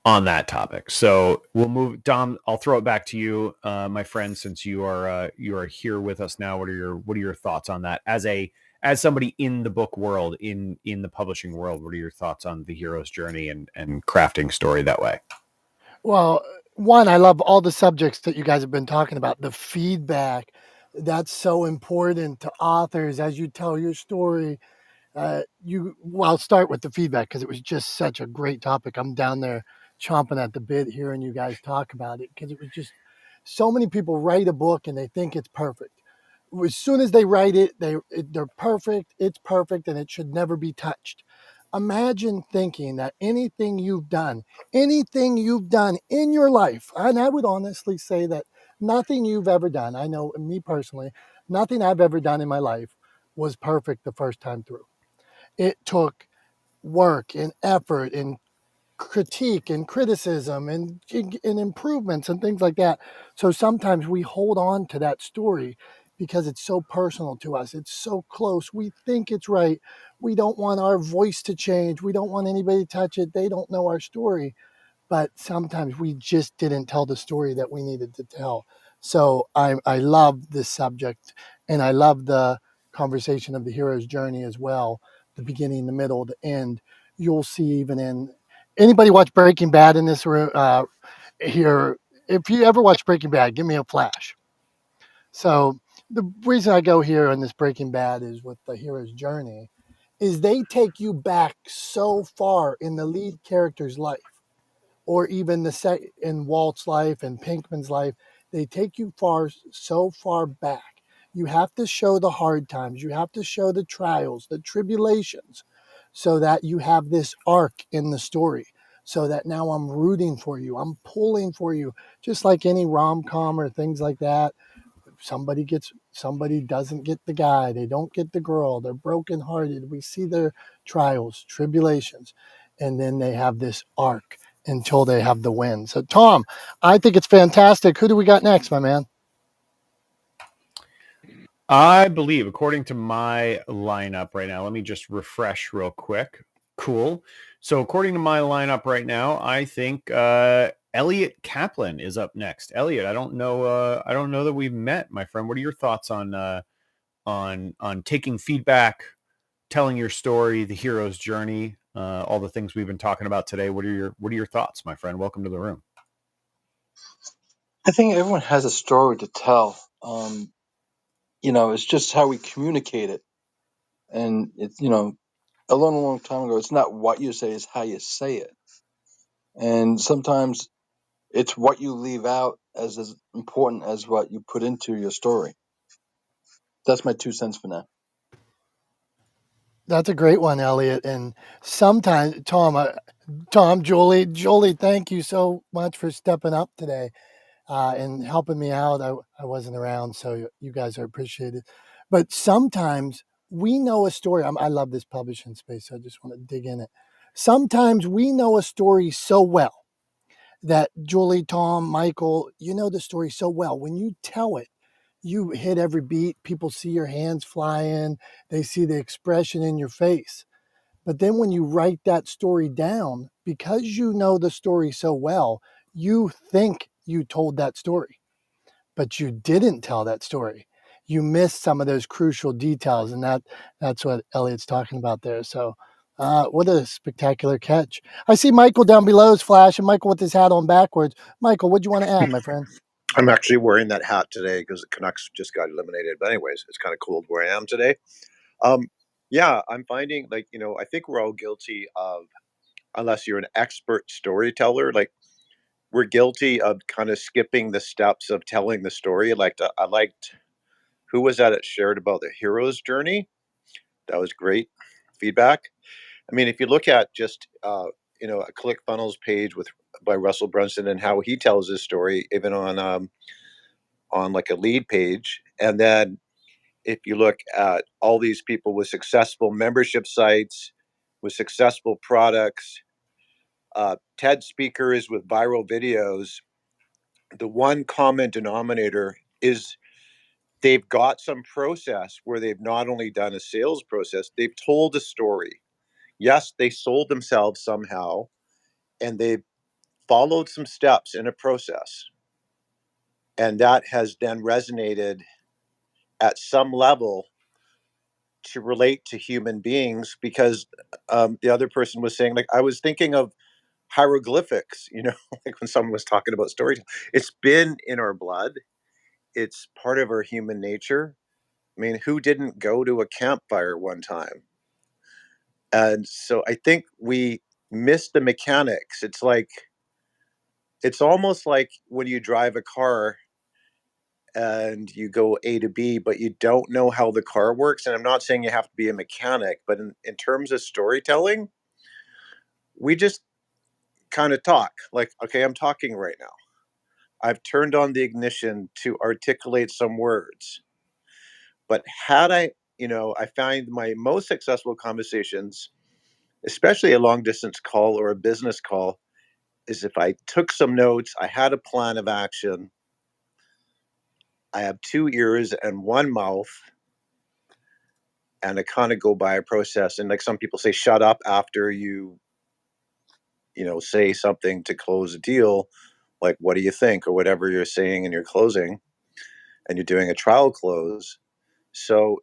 on that topic. So we'll move. Dom, I'll throw it back to you, my friend, since you are here with us now. What are your thoughts on that as somebody in the book world, in the publishing world? What are your thoughts on the hero's journey and crafting story that way? Well, one, I love all the subjects that you guys have been talking about. The feedback, that's so important to authors as you tell your story. I'll start with the feedback because it was just such a great topic. I'm down there chomping at the bit hearing you guys talk about it, because it was just so many people write a book and they think it's perfect. As soon as they write it, they're perfect. It's perfect and it should never be touched. Imagine thinking that anything you've done in your life, and I would honestly say that nothing you've ever done, I know me personally, nothing I've ever done in my life was perfect the first time through. It took work and effort and critique and criticism and improvements and things like that. So sometimes we hold on to that story because it's so personal to us. It's so close. We think it's right. We don't want our voice to change. We don't want anybody to touch it. They don't know our story. But sometimes we just didn't tell the story that we needed to tell. So I love this subject, and I love the conversation of the hero's journey as well. The beginning, the middle, the end. You'll see even in anybody watch Breaking Bad in this room here. If you ever watch Breaking Bad, give me a flash. So the reason I go here on this Breaking Bad is with the hero's journey is they take you back so far in the lead character's life, or even in Walt's life and Pinkman's life. They take you so far back. You have to show the hard times. You have to show the trials, the tribulations, so that you have this arc in the story. So that now I'm rooting for you. I'm pulling for you, just like any rom-com or things like that. Somebody doesn't get the guy, they don't get the girl, they're brokenhearted. We see their trials, tribulations, and then they have this arc until they have the win. So Tom, I think it's fantastic. Who do we got next, my man? I believe, according to my lineup right now, let me just refresh real quick. Cool. So according to my lineup right now, I think Elliot Kaplan is up next. Elliot, I don't know that we've met, my friend. What are your thoughts on taking feedback, telling your story, the hero's journey, all the things we've been talking about today? What are your thoughts, my friend? Welcome to the room. I think everyone has a story to tell. It's just how we communicate it. And it's, a long time ago, it's not what you say, it's how you say it. And sometimes it's what you leave out as important as what you put into your story. That's my 2 cents for now. That's a great one, Elliot. And sometimes, Tom, Julie, thank you so much for stepping up today and helping me out. I wasn't around, so you guys are appreciated. But sometimes we know a story. I love this publishing space, so I just want to dig in it. Sometimes we know a story so well that Julie, Tom, Michael, you know the story so well. When you tell it, you hit every beat. People see your hands flying. They see the expression in your face. But then when you write that story down, because you know the story so well, you think you told that story, but you didn't tell that story. You missed some of those crucial details, and that's what Elliot's talking about there. So what a spectacular catch. I see Michael down below is flashing. Michael with his hat on backwards. Michael, what do you want to add, my friend? I'm actually wearing that hat today because the Canucks just got eliminated. But anyways, it's kind of cold where I am today. Yeah, I'm finding I think we're all guilty of, unless you're an expert storyteller, like we're guilty of kind of skipping the steps of telling the story. I liked who was that it shared about the hero's journey. That was great feedback. I mean, if you look at just a ClickFunnels page by Russell Brunson and how he tells his story, even on like a lead page, and then if you look at all these people with successful membership sites, with successful products, TED speakers with viral videos, the one common denominator is they've got some process where they've not only done a sales process, they've told a story. Yes, they sold themselves somehow, and they've followed some steps in a process. And that has then resonated at some level to relate to human beings, because the other person was saying, like, I was thinking of hieroglyphics, like when someone was talking about storytelling. It's been in our blood. It's part of our human nature. I mean, who didn't go to a campfire one time? And so I think we miss the mechanics. It's almost like when you drive a car and you go A to B, but you don't know how the car works. And I'm not saying you have to be a mechanic, but in terms of storytelling, we just kind of talk like, okay, I'm talking right now. I've turned on the ignition to articulate some words. But I find my most successful conversations, especially a long distance call or a business call, is if I took some notes, I had a plan of action, I have 2 ears and 1 mouth, and I kind of go by a process. And like some people say, shut up after you say something to close a deal. Like, what do you think? Or whatever you're saying in your closing, and you're doing a trial close. So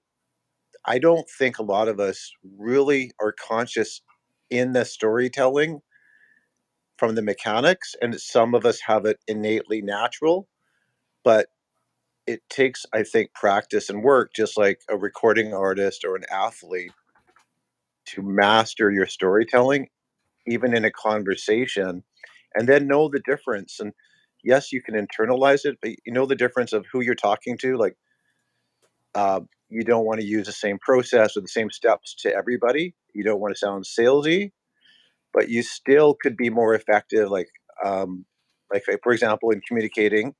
I don't think a lot of us really are conscious in the storytelling from the mechanics, and some of us have it innately natural, but it takes, I think, practice and work, just like a recording artist or an athlete, to master your storytelling, even in a conversation, and then know the difference. And yes, you can internalize it, but you know the difference of who you're talking to. Like, you don't want to use the same process or the same steps to everybody. You don't want to sound salesy, but you still could be more effective. Like for example, in communicating,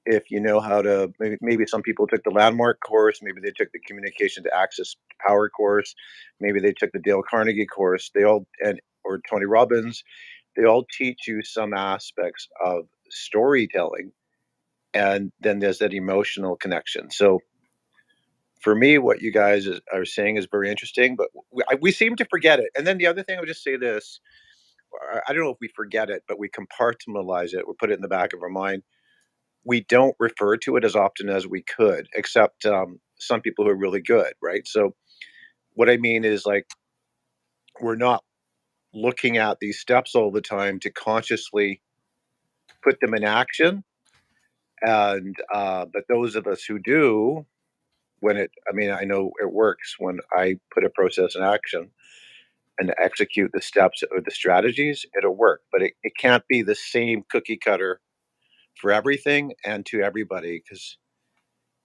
if you know how to, maybe some people took the landmark course, maybe they took the communication to access power course, maybe they took the Dale Carnegie course. They all or Tony Robbins, they all teach you some aspects of storytelling, and then there's that emotional connection. So for me, what you guys are saying is very interesting, but we seem to forget it. And then the other thing, I would just say this: I don't know if we forget it, but we compartmentalize it. We put it in the back of our mind. We don't refer to it as often as we could, except some people who are really good, right? So what I mean is, like, we're not looking at these steps all the time to consciously put them in action. And but those of us who do, I mean, I know it works when I put a process in action and execute the steps or the strategies, it'll work. But it can't be the same cookie cutter for everything and to everybody, because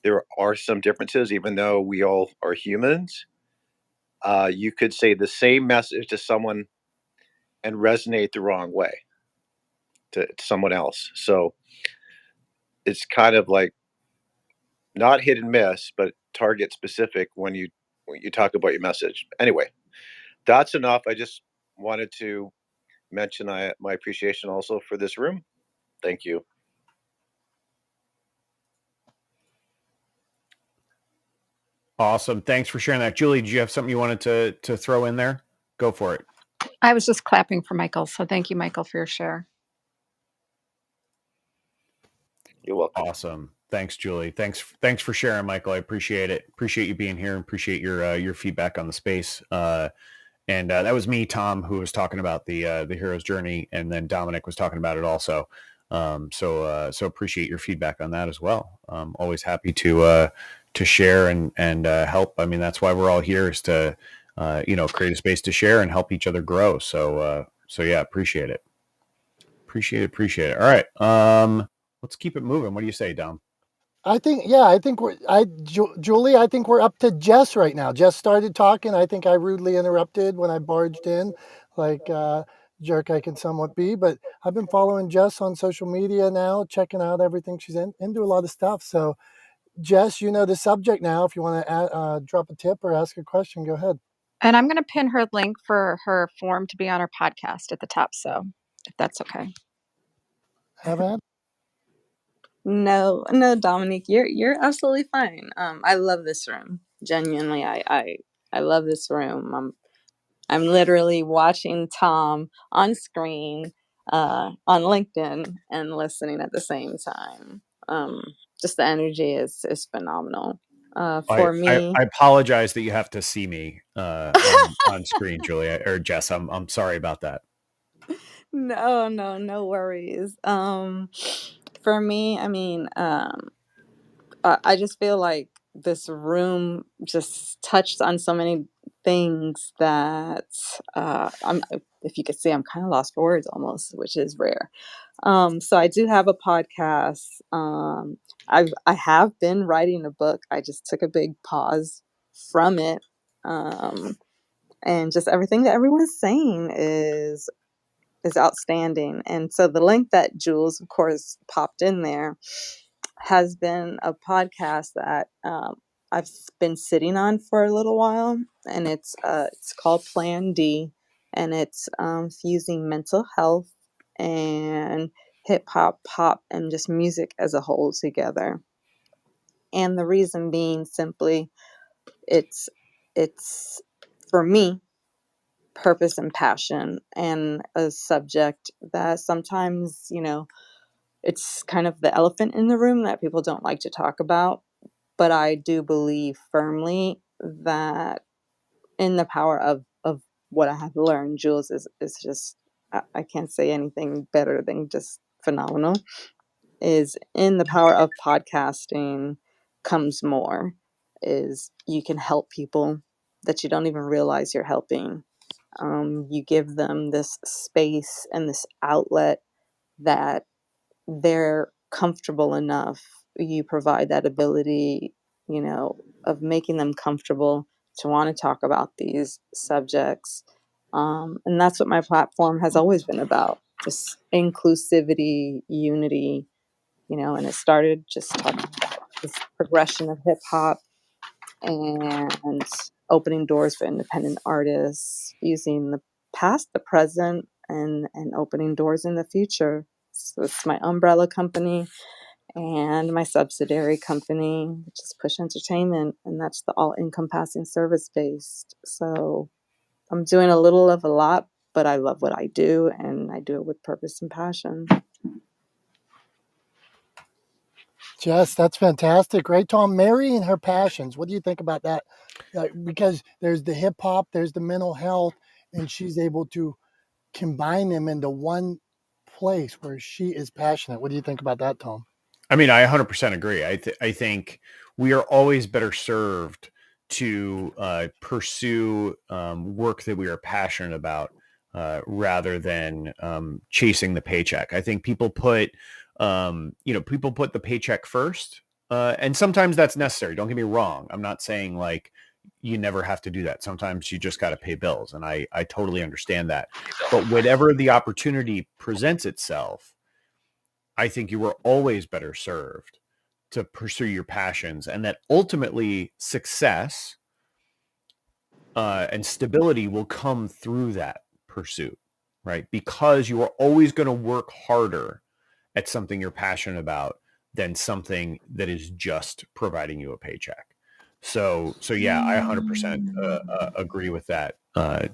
there are some differences, even though we all are humans. You could say the same message to someone and resonate the wrong way to someone else. So it's kind of like not hit and miss, but target specific when you talk about your message. Anyway, that's enough. I just wanted to mention my appreciation also for this room. Thank you. Awesome. Thanks for sharing that. Julie, did you have something you wanted to throw in there? Go for it. I was just clapping for Michael. So thank you, Michael, for your share. You're welcome. Awesome. Thanks, Julie. Thanks for sharing, Michael. I appreciate it. Appreciate you being here and appreciate your feedback on the space. And that was me, Tom, who was talking about the hero's journey, and then Dominick was talking about it also. So appreciate your feedback on that as well. Always happy to share and help. I mean, that's why we're all here, is to create a space to share and help each other grow. So yeah, appreciate it. Appreciate it. All right. Let's keep it moving. What do you say, Dom? I think Julie, I think we're up to Jess right now. Jess started talking. I think I rudely interrupted when I barged in, like jerk I can somewhat be. But I've been following Jess on social media now, checking out everything she's into a lot of stuff. So, Jess, you know the subject now. If you want to drop a tip or ask a question, go ahead. And I'm going to pin her link for her form to be on her podcast at the top. So if that's okay. Have at it. No, Dominic, you're absolutely fine. I love this room. Genuinely, I love this room. I'm literally watching Tom on screen, on LinkedIn, and listening at the same time. Just the energy is phenomenal. I For me, apologize that you have to see me on screen, Julia or Jess. I'm sorry about that. no worries. For me, I mean, I just feel like this room just touched on so many things that if you could see, I'm kind of lost for words almost, which is rare. So I do have a podcast. I have been writing a book. I just took a big pause from it. And just everything that everyone's saying is outstanding. And so the link that Jules, of course, popped in there has been a podcast that I've been sitting on for a little while, and it's called Plan D, and it's fusing mental health and hip hop, pop, and just music as a whole together. And the reason being simply, it's for me, purpose and passion, and a subject that sometimes, it's kind of the elephant in the room that people don't like to talk about. But I do believe firmly that in the power of what I have learned, Jules is just, I can't say anything better than just phenomenal, is in the power of podcasting comes more, is you can help people that you don't even realize you're helping. You give them this space and this outlet that they're comfortable enough. You provide that ability, of making them comfortable to want to talk about these subjects. And that's what my platform has always been about, just inclusivity, unity, and it started just talking about this progression of hip hop and opening doors for independent artists, using the past, the present, and opening doors in the future. So it's my umbrella company and my subsidiary company, which is Push Entertainment, and that's the all encompassing service based. So I'm doing a little of a lot, but I love what I do, and I do it with purpose and passion. Jess, that's fantastic. Right, Tom? Marrying her passions. What do you think about that? Because there's the hip hop, there's the mental health, and she's able to combine them into one place where she is passionate. What do you think about that, Tom? I mean, I 100% agree. I think we are always better served to pursue work that we are passionate about rather than chasing the paycheck. I think people put the paycheck first, and sometimes that's necessary. Don't get me wrong. I'm not saying like you never have to do that. Sometimes you just got to pay bills, and I totally understand that. But whenever the opportunity presents itself, I think you were always better served to pursue your passions, and that ultimately success and stability will come through that pursuit, right? Because you are always going to work harder at something you're passionate about than something that is just providing you a paycheck. So yeah, I 100% agree with that,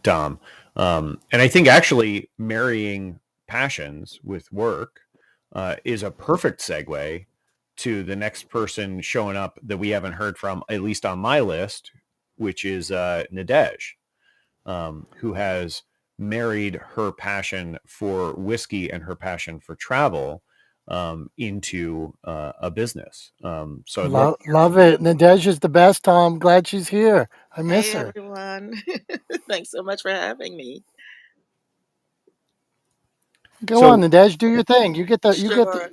Dom. And I think actually marrying passions with work is a perfect segue to the next person showing up that we haven't heard from, at least on my list, which is Nadej, who has married her passion for whiskey and her passion for travel into a business. So I'd love Love it. Nadej is the best, Tom. Glad she's here. I miss Hey her. everyone. Thanks so much for having me. Go on, so Nadej. Do your thing. Sure.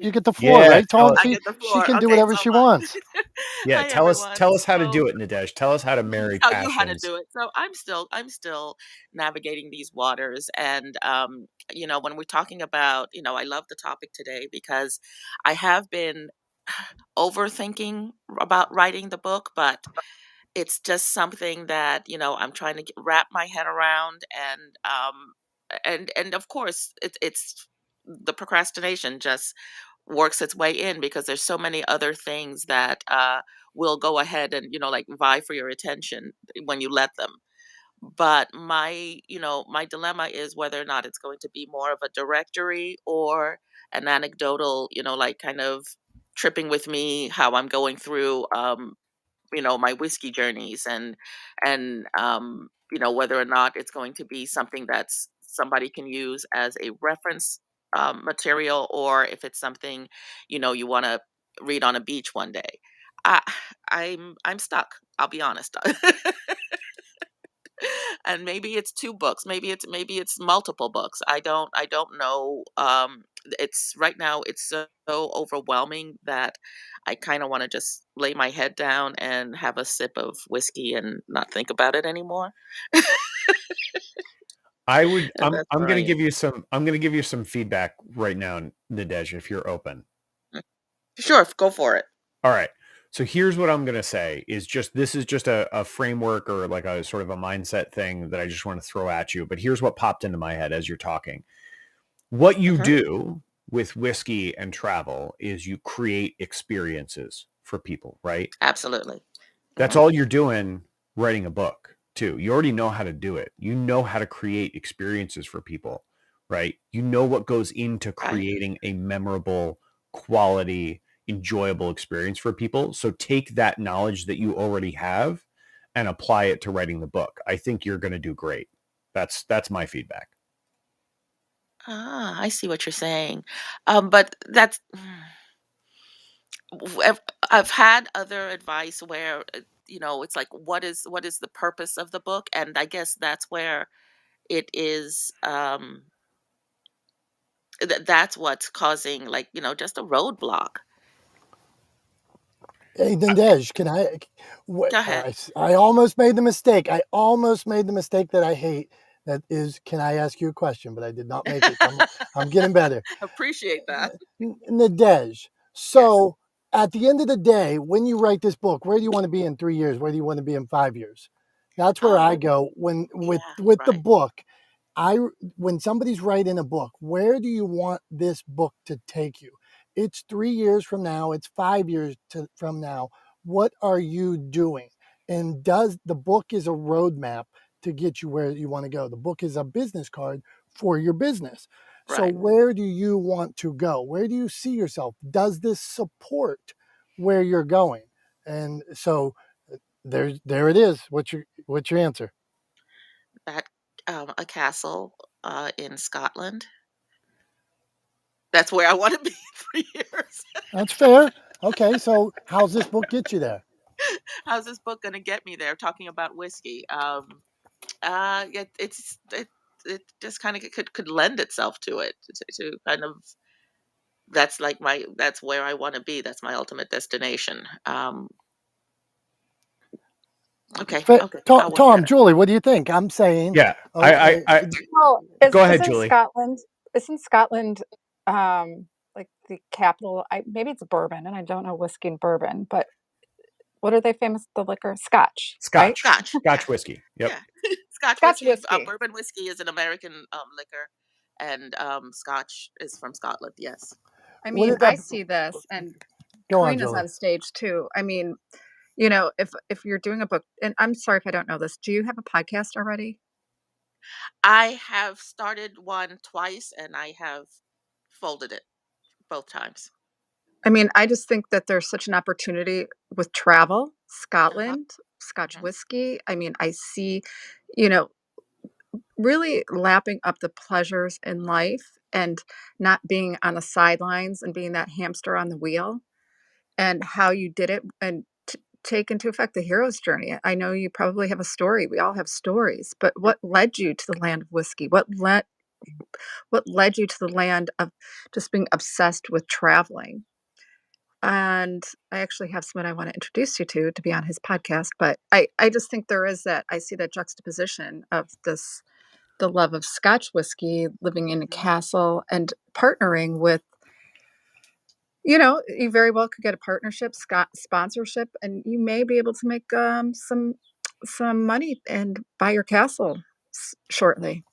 You get the floor, yeah, right, Tom? I get the She floor. can do Okay, whatever so she wants. yeah, hi everyone. tell us how to So do it, Nadej. Tell us how to marry tell you how to passions. do it. So I'm still navigating these waters, and when we're talking about, I love the topic today because I have been overthinking about writing the book, but it's just something that, I'm trying to wrap my head around, and of course it's the procrastination just works its way in because there's so many other things that will go ahead and, like vie for your attention when you let them. But my dilemma is whether or not it's going to be more of a directory or an anecdotal, like kind of tripping with me how I'm going through my whiskey journeys, and whether or not it's going to be something that's somebody can use as a reference material, or if it's something you want to read on a beach one day. I, I'm stuck. I'll be honest. And maybe it's two books, maybe it's multiple books. I don't know. It's right now it's so overwhelming that I kind of want to just lay my head down and have a sip of whiskey and not think about it anymore. And that's I'm where I gonna give am. you some feedback right now, Nadej, if you're open. Mm. Sure, go for it. All right. So here's what I'm going to say this is just a framework or like a sort of a mindset thing that I just want to throw at you. But here's what popped into my head as you're talking. What you Hmm. do with whiskey and travel is you create experiences for people, right? Absolutely. That's Hmm. all you're doing writing a book too. You already know how to do it. You know how to create experiences for people, right? You know what goes into Right. creating a memorable, quality, enjoyable experience for people. So take that knowledge that you already have and apply it to writing the book. I think you're going to do great. That's my feedback. I see what you're saying. But that's I've had other advice where it's like what is the purpose of the book, and I guess that's where it is that's what's causing, like, just a roadblock. Hey, Nadej, can I? Go ahead. I almost made the mistake. I almost made the mistake that I hate. That is, can I ask you a question? But I did not make it. I'm getting better. Appreciate that. Nadej. Yes. So at the end of the day, when you write this book, where do you want to be in 3 years? Where do you want to be in 5 years? That's where I Oh, go when with yeah, the right. book. When somebody's writing a book, where do you want this book to take you? It's 3 years from now, it's 5 years from now. What are you doing? And does the book is a roadmap to get you where you want to go? The book is a business card for your business. So Right. where do you want to go? Where do you see yourself? Does this support where you're going? And so there it is. What's your answer? That a castle in Scotland. That's where I want to be in 3 years. That's fair. Okay, so how's this book get you there? How's this book going to get me there? Talking about whiskey. It just kind of could lend itself to it to kind of, that's where I want to be. That's my ultimate destination. Okay, I'll work Tom, at it. Julie, what do you think? I'm saying, Yeah, okay, Well, go ahead, isn't Julie. Scotland like the capital? Maybe it's bourbon, and I don't know whiskey and bourbon, but what are they famous? The liquor, Scotch, right? Scotch, yeah, Scotch whiskey. Yep. yeah. Scotch Scotch whiskey. whiskey. Bourbon whiskey is an American liquor, and Scotch is from Scotland. Yes. I what mean, did I that see this, and go on, Karina's Julie? on stage too. I mean, if you're doing a book, and I'm sorry if I don't know this, do you have a podcast already? I have started one twice, and I have folded it both times. I mean, I just think that there's such an opportunity with travel, Uh-huh. Scotland, Scotch Mhm. whiskey. I mean, I see, you know, really lapping up the pleasures in life and not being on the sidelines and being that hamster on the wheel, and how you did it, and take into effect the hero's journey. I know you probably have a story. We all have stories, but what led you to the land of whiskey? What led you to the land of just being obsessed with traveling? And I actually have someone I want to introduce you to be on his podcast. But I just think there is that, I see that juxtaposition of the love of Scotch whiskey, living in a Mhm. castle, and partnering with, you very well could get a partnership, sponsorship, and you may be able to make some money and buy your castle shortly.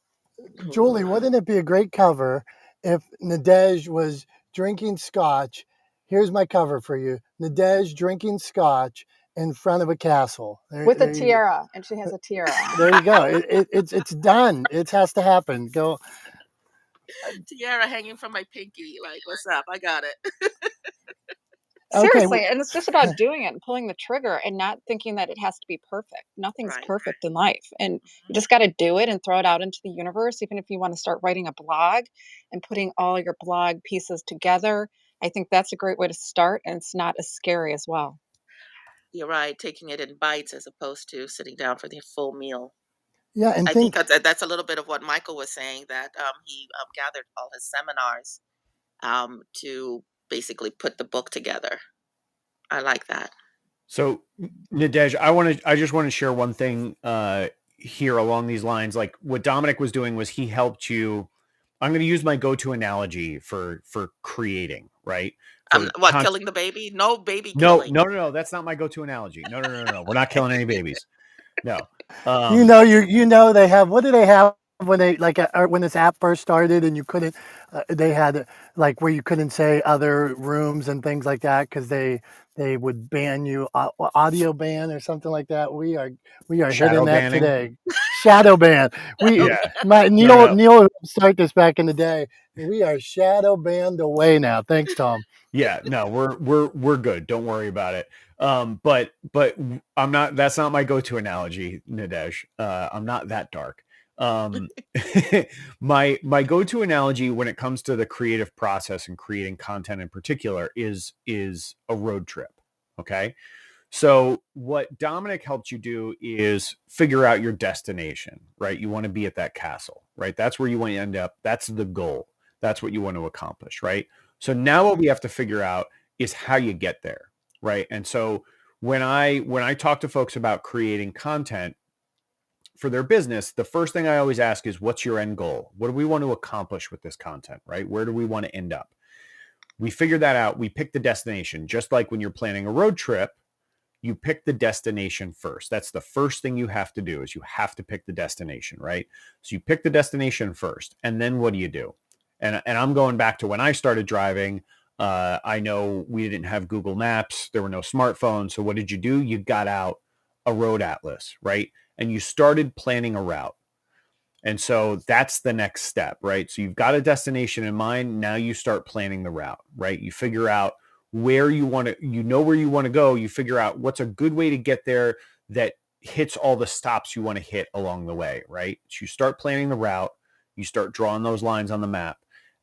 Julie, wouldn't it be a great cover if Nadej was drinking scotch? Here's my cover for you. Nadej drinking scotch in front of a castle. With a tiara, and she has a tiara on. There you go. It's done. It has to happen. Go. Tiara hanging from my pinky. Like, what's up? I got it. Okay. Seriously, and it's just about doing it and pulling the trigger and not thinking that it has to be perfect. Nothing's Right. perfect in life. And you Mhm. just got to do it and throw it out into the universe. Even if you want to start writing a blog and putting all your blog pieces together, I think that's a great way to start. And it's not as scary as well. You're right. Taking it in bites as opposed to sitting down for the full meal. Yeah, and I think think that's a little bit of what Michael was saying, that he gathered all his seminars to basically put the book together. I like that. So, Nadej, I just want to share one thing here along these lines. Like what Dominick was doing was he helped you. I'm going to use my go-to analogy for creating, right? For What, killing the baby? No baby no, killing. no, no, no. That's not my go-to analogy. No, no, no, no, no. We're not killing any babies. No. they have, what do they have when they when this app first started and you couldn't they had like where you couldn't say other rooms and things like that because they would ban you, audio ban or something like that. We are hitting Shadow that banning. today. Shadow ban. Shadow Yeah. My No, no. Neil started this back in the day. We are shadow banned away now. Thanks, Tom. Yeah, no, we're good. Don't worry about it. But I'm not. That's not my go-to analogy, Nadej. I'm not that dark. Um, my go-to analogy when it comes to the creative process and creating content in particular is a road trip. Okay, so what Dominick helped you do is figure out your destination, right? You want to be at that castle, right? That's where you want to end up. That's the goal. That's what you want to accomplish, right? So now what we have to figure out is how you get there, right? And so when I talk to folks about creating content for their business, the first thing I always ask is, what's your end goal? What do we want to accomplish with this content, right? Where do we want to end up? We figure that out. We pick the destination. Just like when you're planning a road trip, you pick the destination first. That's the first thing you have to do, is you have to pick the destination, right? So you pick the destination first, and then what do you do? And I'm going back to when I started driving. I know we didn't have Google Maps. There were no smartphones. So what did you do? You got out a road atlas, right? And you started planning a route. And so that's the next step, right? So you've got a destination in mind. Now you start planning the route, right? You figure out where you want to, you know where you want to go. You figure out what's a good way to get there that hits all the stops you want to hit along the way, right? So you start planning the route. You start drawing those lines on the map.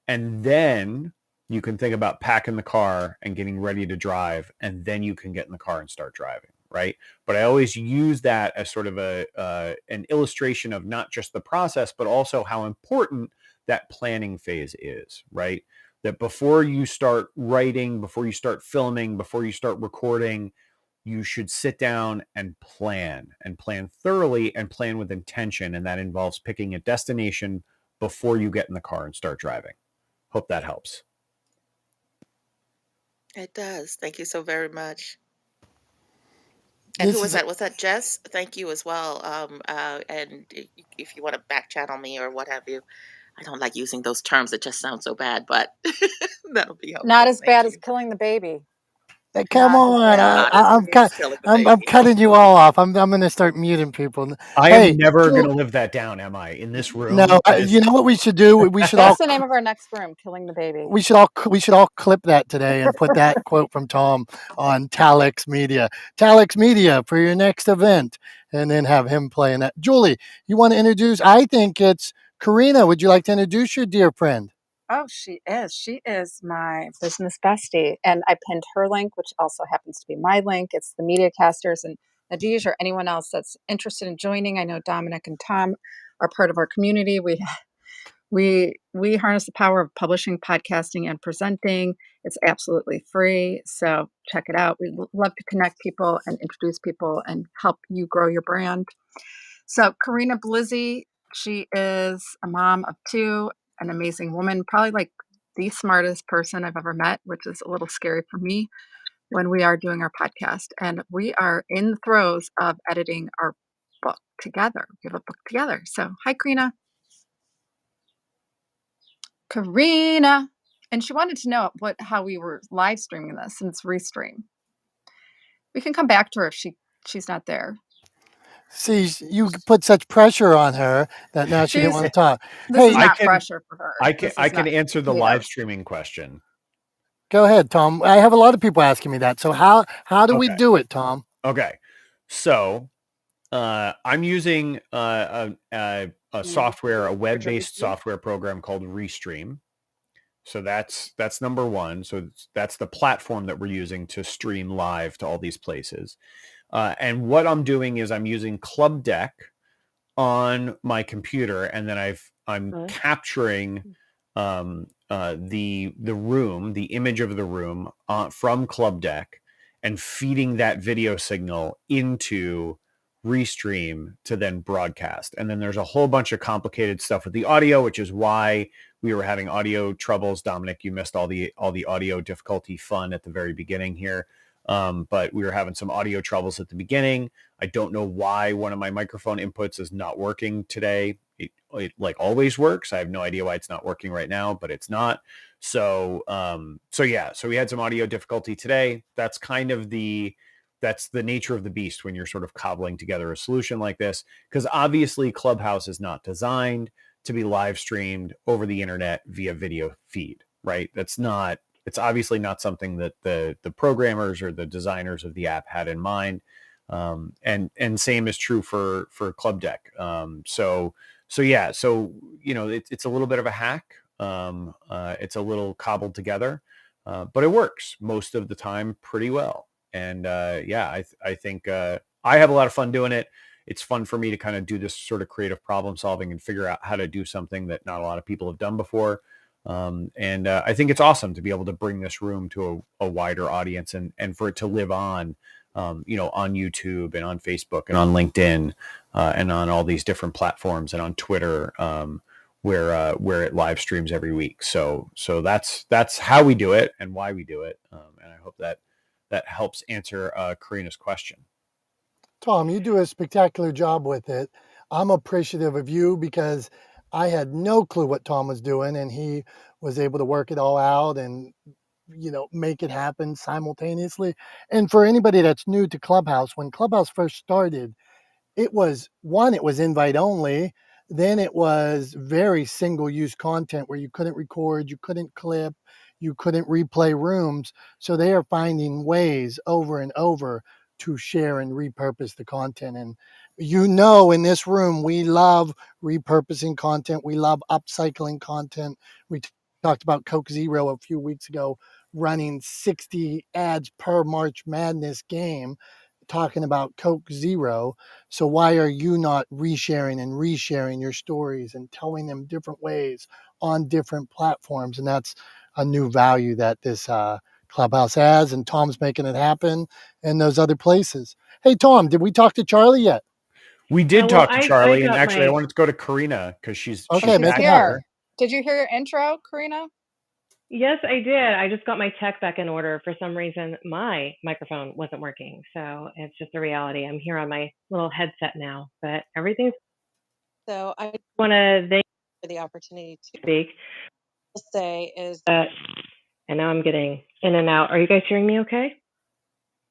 And then you can think about packing the car and getting ready to drive. And then you can get in the car and start driving, right? But I always use that as sort of an illustration of not just the process, but also how important that planning phase is, right? That before you start writing, before you start filming, before you start recording, you should sit down and plan thoroughly and plan with intention. And that involves picking a destination before you get in the car and start driving. Hope that helps. It does. Thank you so very much. And who was that? Was that Jess? Thank you as well. And if you want to back channel me or what have you, I don't like using those terms. It just sounds so bad, but that'll be helpful. Not as Thank bad you. as killing the baby. Come Not as on, bad. Not as bad as killing the I'm baby. cutting you all off. I'm going to start muting people. I Hey, am never going to live that down, am I? In this room? No, you know what we should do? We should all That's the name of our next room, Killing the Baby. we should all clip that today and put that quote from Tom on Talex Media. Talex Media for your next event, and then have him playing that. Julie, you want to introduce? I think it's Karina. Would you like to introduce your dear friend? Oh, she is. She is my business bestie. And I pinned her link, which also happens to be my link. It's the Mediacasters. And Nadege or anyone else that's interested in joining, I know Dominick and Tom are part of our community. We harness the power of publishing, podcasting, and presenting. It's absolutely free. So check it out. We love to connect people and introduce people and help you grow your brand. So Karina Blizzy, she is a mom of two, an amazing woman, probably like the smartest person I've ever met, which is a little scary for me when we are doing our podcast. And we are in the throes of editing our book together. We have a book together. So hi, Karina. And she wanted to know how we were live streaming this, and it's Restream. We can come back to her if she's not there. See, you put such pressure on her that now she didn't want to talk. This is not pressure for her. I can answer the live streaming question. Go ahead, Tom. I have a lot of people asking me that. So how do we do it, Tom? Okay. So I'm using a software, a web-based software program called Restream. So that's number one. So that's the platform that we're using to stream live to all these places. And what I'm doing is I'm using Club Deck on my computer, and then I'm capturing the room, the image of the room from Club Deck, and feeding that video signal into Restream to then broadcast. And then there's a whole bunch of complicated stuff with the audio, which is why we were having audio troubles. Dominick, you missed all the audio difficulty fun at the very beginning here. But we were having some audio troubles at the beginning. I don't know why one of my microphone inputs is not working today. It like always works. I have no idea why it's not working right now, but it's not. So we had some audio difficulty today. That's the nature of the beast when you're sort of cobbling together a solution like this, because obviously Clubhouse is not designed to be live streamed over the internet via video feed, right? It's obviously not something that the programmers or the designers of the app had in mind. And same is true for Club Deck. So it's a little bit of a hack. It's a little cobbled together, but it works most of the time pretty well. And I think I have a lot of fun doing it. It's fun for me to kind of do this sort of creative problem solving and figure out how to do something that not a lot of people have done before. And I think it's awesome to be able to bring this room to a wider audience and for it to live on, on YouTube and on Facebook and on LinkedIn and on all these different platforms and on Twitter, where it live streams every week. So that's how we do it and why we do it. And I hope that helps answer Karina's question. Tom, you do a spectacular job with it. I'm appreciative of you because I had no clue what Tom was doing, and he was able to work it all out and make it happen simultaneously. And for anybody that's new to Clubhouse, when Clubhouse first started, it was invite only. Then it was very single use content where you couldn't record, you couldn't clip, you couldn't replay rooms. So they are finding ways over and over to share and repurpose the content. And in this room, we love repurposing content. We love upcycling content. We talked about Coke Zero a few weeks ago, running 60 ads per March Madness game, talking about Coke Zero. So why are you not resharing your stories and telling them different ways on different platforms? And that's a new value that this Clubhouse has, and Tom's making it happen in those other places. Hey, Tom, did we talk to Charlie yet? We did talk to Charlie, and got actually, I wanted to go to Karina because she's Okay, make back it here. happen. Did you hear your intro, Karina? Yes, I did. I just got my tech back in order. For some reason, my microphone wasn't working. So it's just a reality. I'm here on my little headset now, but everything's. So I want to thank you for the opportunity to speak. What I'll say is that, and now I'm getting in and out. Are you guys hearing me okay?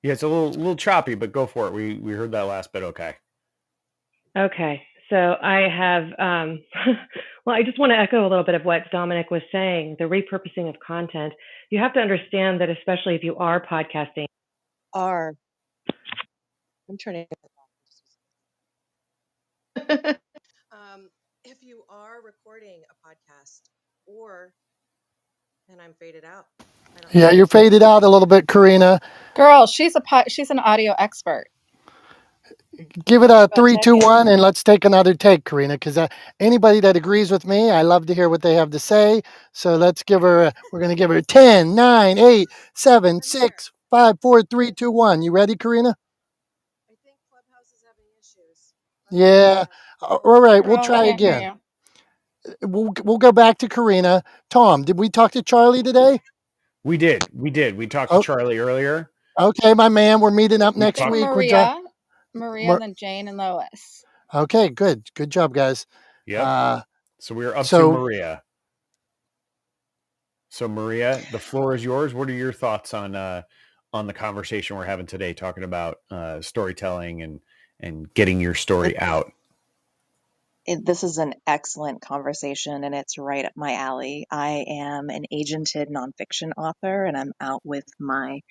Yeah, it's a little choppy, but go for it. We heard that last bit okay. Okay. So I have, well, I just want to echo a little bit of what Dominick was saying, the repurposing of content. You have to understand that, especially if you are podcasting, I'm turning it off. If you are recording a podcast and I'm faded out. Yeah, you're faded out a little bit, Karina. Girl, she's an audio expert. Give it a 3, 2, 1, and let's take another take, Karina, because anybody that agrees with me, I love to hear what they have to say. So let's give her, we're going to give her 10, 9, 8, 7, 6, 5, 4, 3, 2, 1. You ready, Karina? I think Clubhouse is having issues. Yeah. All right, we'll Girl, try can't hear again. you. We'll go back to Karina. Tom, did we talk to Charlie today? We did. We talked to Charlie earlier. Okay, my man. We're meeting up next week. Maria, then Jane and Lois. Okay, good job, guys. Yep. So we're up to Maria. So Maria, the floor is yours. What are your thoughts on the conversation we're having today, talking about storytelling and getting your story out? This is an excellent conversation, and it's right up my alley. I am an agented nonfiction author, and I'm out with my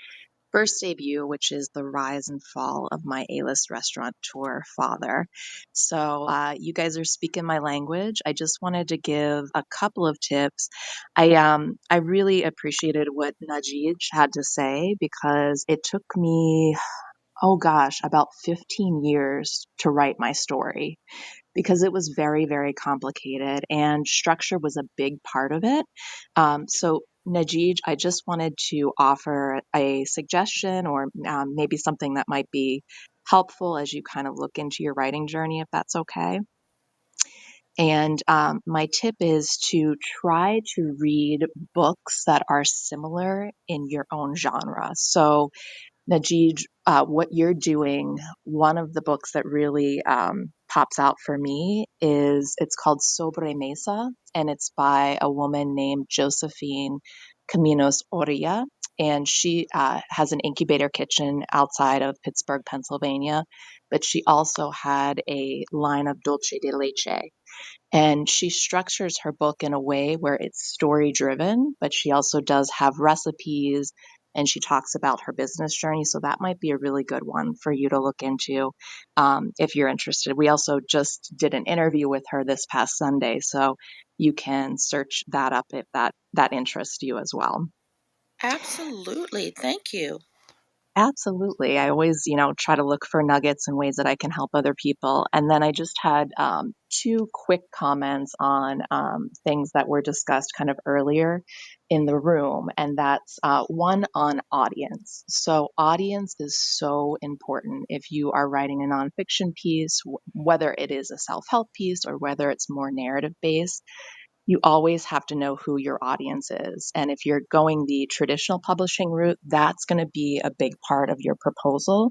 first debut, which is The Rise and Fall of My A-List Restaurateur Father. So you guys are speaking my language. I just wanted to give a couple of tips. I really appreciated what Najij had to say, because it took me, about 15 years to write my story, because it was very, very complicated and structure was a big part of it. So Najij, I just wanted to offer a suggestion, or maybe something that might be helpful as you kind of look into your writing journey, if that's okay. And my tip is to try to read books that are similar in your own genre. So Najij, what you're doing, one of the books that really pops out for me it's called Sobre Mesa, and it's by a woman named Josephine Caminos Oria, and she has an incubator kitchen outside of Pittsburgh, Pennsylvania, but she also had a line of dulce de leche. And she structures her book in a way where it's story driven, but she also does have recipes, and she talks about her business journey. So that might be a really good one for you to look into if you're interested. We also just did an interview with her this past Sunday, so you can search that up if that interests you as well. Absolutely. Thank you. Absolutely. I always, try to look for nuggets and ways that I can help other people. And then I just had two quick comments on things that were discussed kind of earlier in the room. And that's one on audience. So, audience is so important if you are writing a nonfiction piece, whether it is a self help piece or whether it's more narrative based. You always have to know who your audience is. And if you're going the traditional publishing route, that's going to be a big part of your proposal.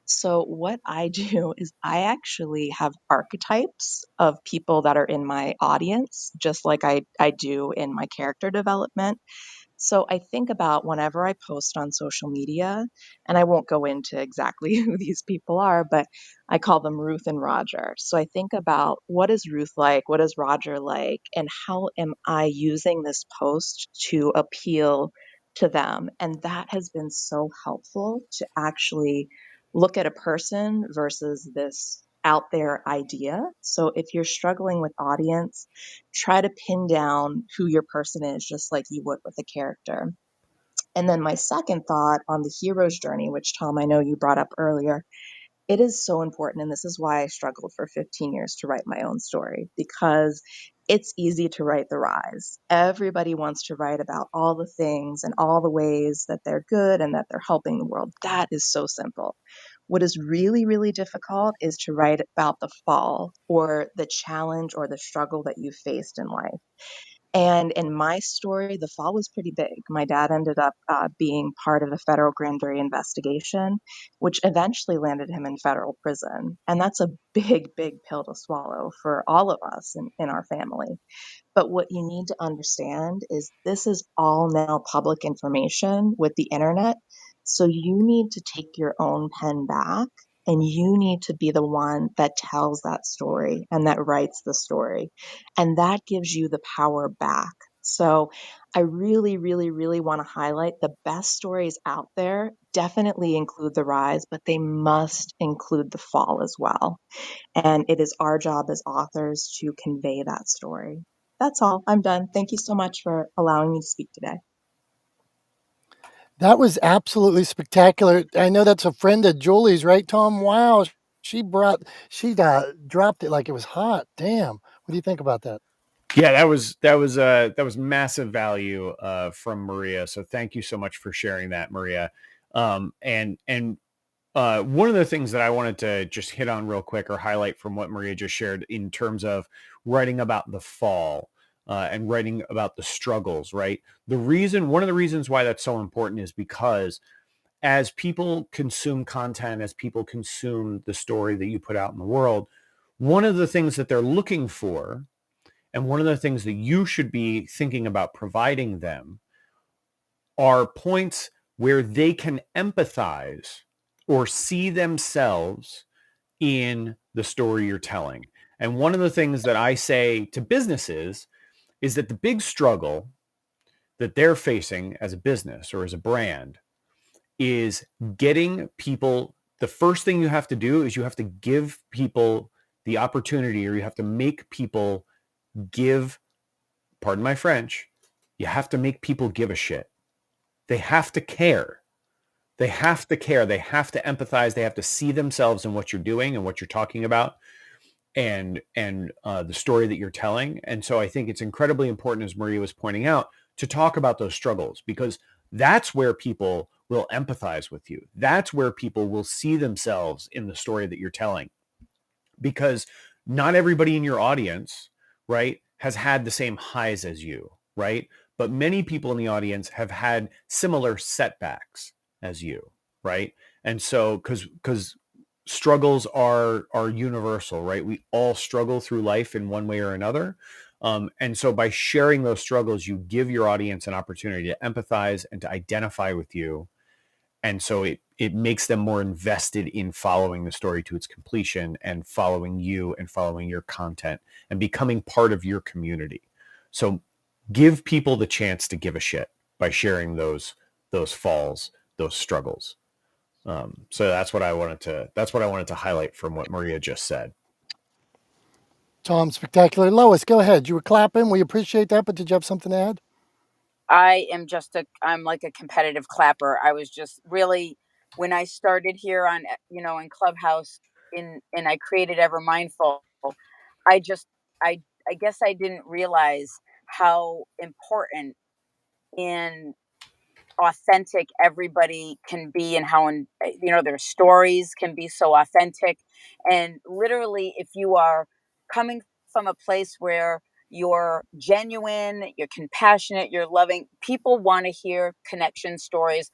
So what I do is I actually have archetypes of people that are in my audience, just like I do in my character development. So I think about whenever I post on social media, and I won't go into exactly who these people are, but I call them Ruth and Roger. So I think about what is Ruth like? What is Roger like? And how am I using this post to appeal to them? And that has been so helpful to actually look at a person versus this out there idea. So if you're struggling with audience, try to pin down who your person is, just like you would with a character. And then my second thought on the hero's journey, which Tom, I know you brought up earlier, it is so important. And this is why I struggled for 15 years to write my own story, because it's easy to write the rise. Everybody wants to write about all the things and all the ways that they're good and that they're helping the world. That is so simple. What is really, really difficult is to write about the fall or the challenge or the struggle that you faced in life. And in my story, the fall was pretty big. My dad ended up being part of a federal grand jury investigation, which eventually landed him in federal prison. And that's a big, big pill to swallow for all of us in our family. But what you need to understand is this is all now public information with the internet. So you need to take your own pen back and you need to be the one that tells that story and that writes the story. And that gives you the power back. So I really, really, really want to highlight the best stories out there definitely include the rise, but they must include the fall as well. And it is our job as authors to convey that story. That's all. I'm done. Thank you so much for allowing me to speak today. That was absolutely spectacular. I know that's a friend of Julie's, right, Tom? Wow. She dropped it like it was hot. Damn. What do you think about that? Yeah, that was massive value from Maria. So thank you so much for sharing that, Maria. And one of the things that I wanted to just hit on real quick or highlight from what Maria just shared in terms of writing about the fall and writing about the struggles, right? One of the reasons why that's so important is because as people consume content, as people consume the story that you put out in the world, one of the things that they're looking for, and one of the things that you should be thinking about providing them, are points where they can empathize or see themselves in the story you're telling. And one of the things that I say to businesses is that the big struggle that they're facing as a business or as a brand is getting people. The first thing you have to do is you have to give people the opportunity, or you have to make people give, pardon my French, you have to make people give a shit. They have to care. They have to care. They have to empathize. They have to see themselves in what you're doing and what you're talking about and the story that you're telling. And so I think it's incredibly important, as Maria was pointing out, to talk about those struggles, because that's where people will empathize with you. That's where people will see themselves in the story that you're telling, because not everybody in your audience, right, has had the same highs as you, right? But many people in the audience have had similar setbacks as you, right? And so because struggles are universal, right? We all struggle through life in one way or another. And so by sharing those struggles, you give your audience an opportunity to empathize and to identify with you. And so it makes them more invested in following the story to its completion and following you and following your content and becoming part of your community. So give people the chance to give a shit by sharing those falls, those struggles. So that's what I wanted to highlight from what Maria just said. Tom, spectacular. Lois, go ahead. You were clapping. We appreciate that, but did you have something to add? I'm like a competitive clapper. I was just really when I started here on, in Clubhouse, and I created Ever Mindful, I just, I guess I didn't realize how important and authentic everybody can be, and how, their stories can be so authentic. And literally, if you are coming from a place where you're genuine, you're compassionate, you're loving, people want to hear connection stories.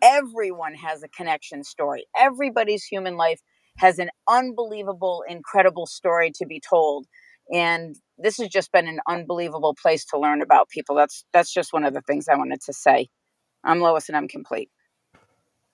Everyone has a connection story. Everybody's human life has an unbelievable, incredible story to be told. And this has just been an unbelievable place to learn about people. That's just one of the things I wanted to say. I'm Lois and I'm complete.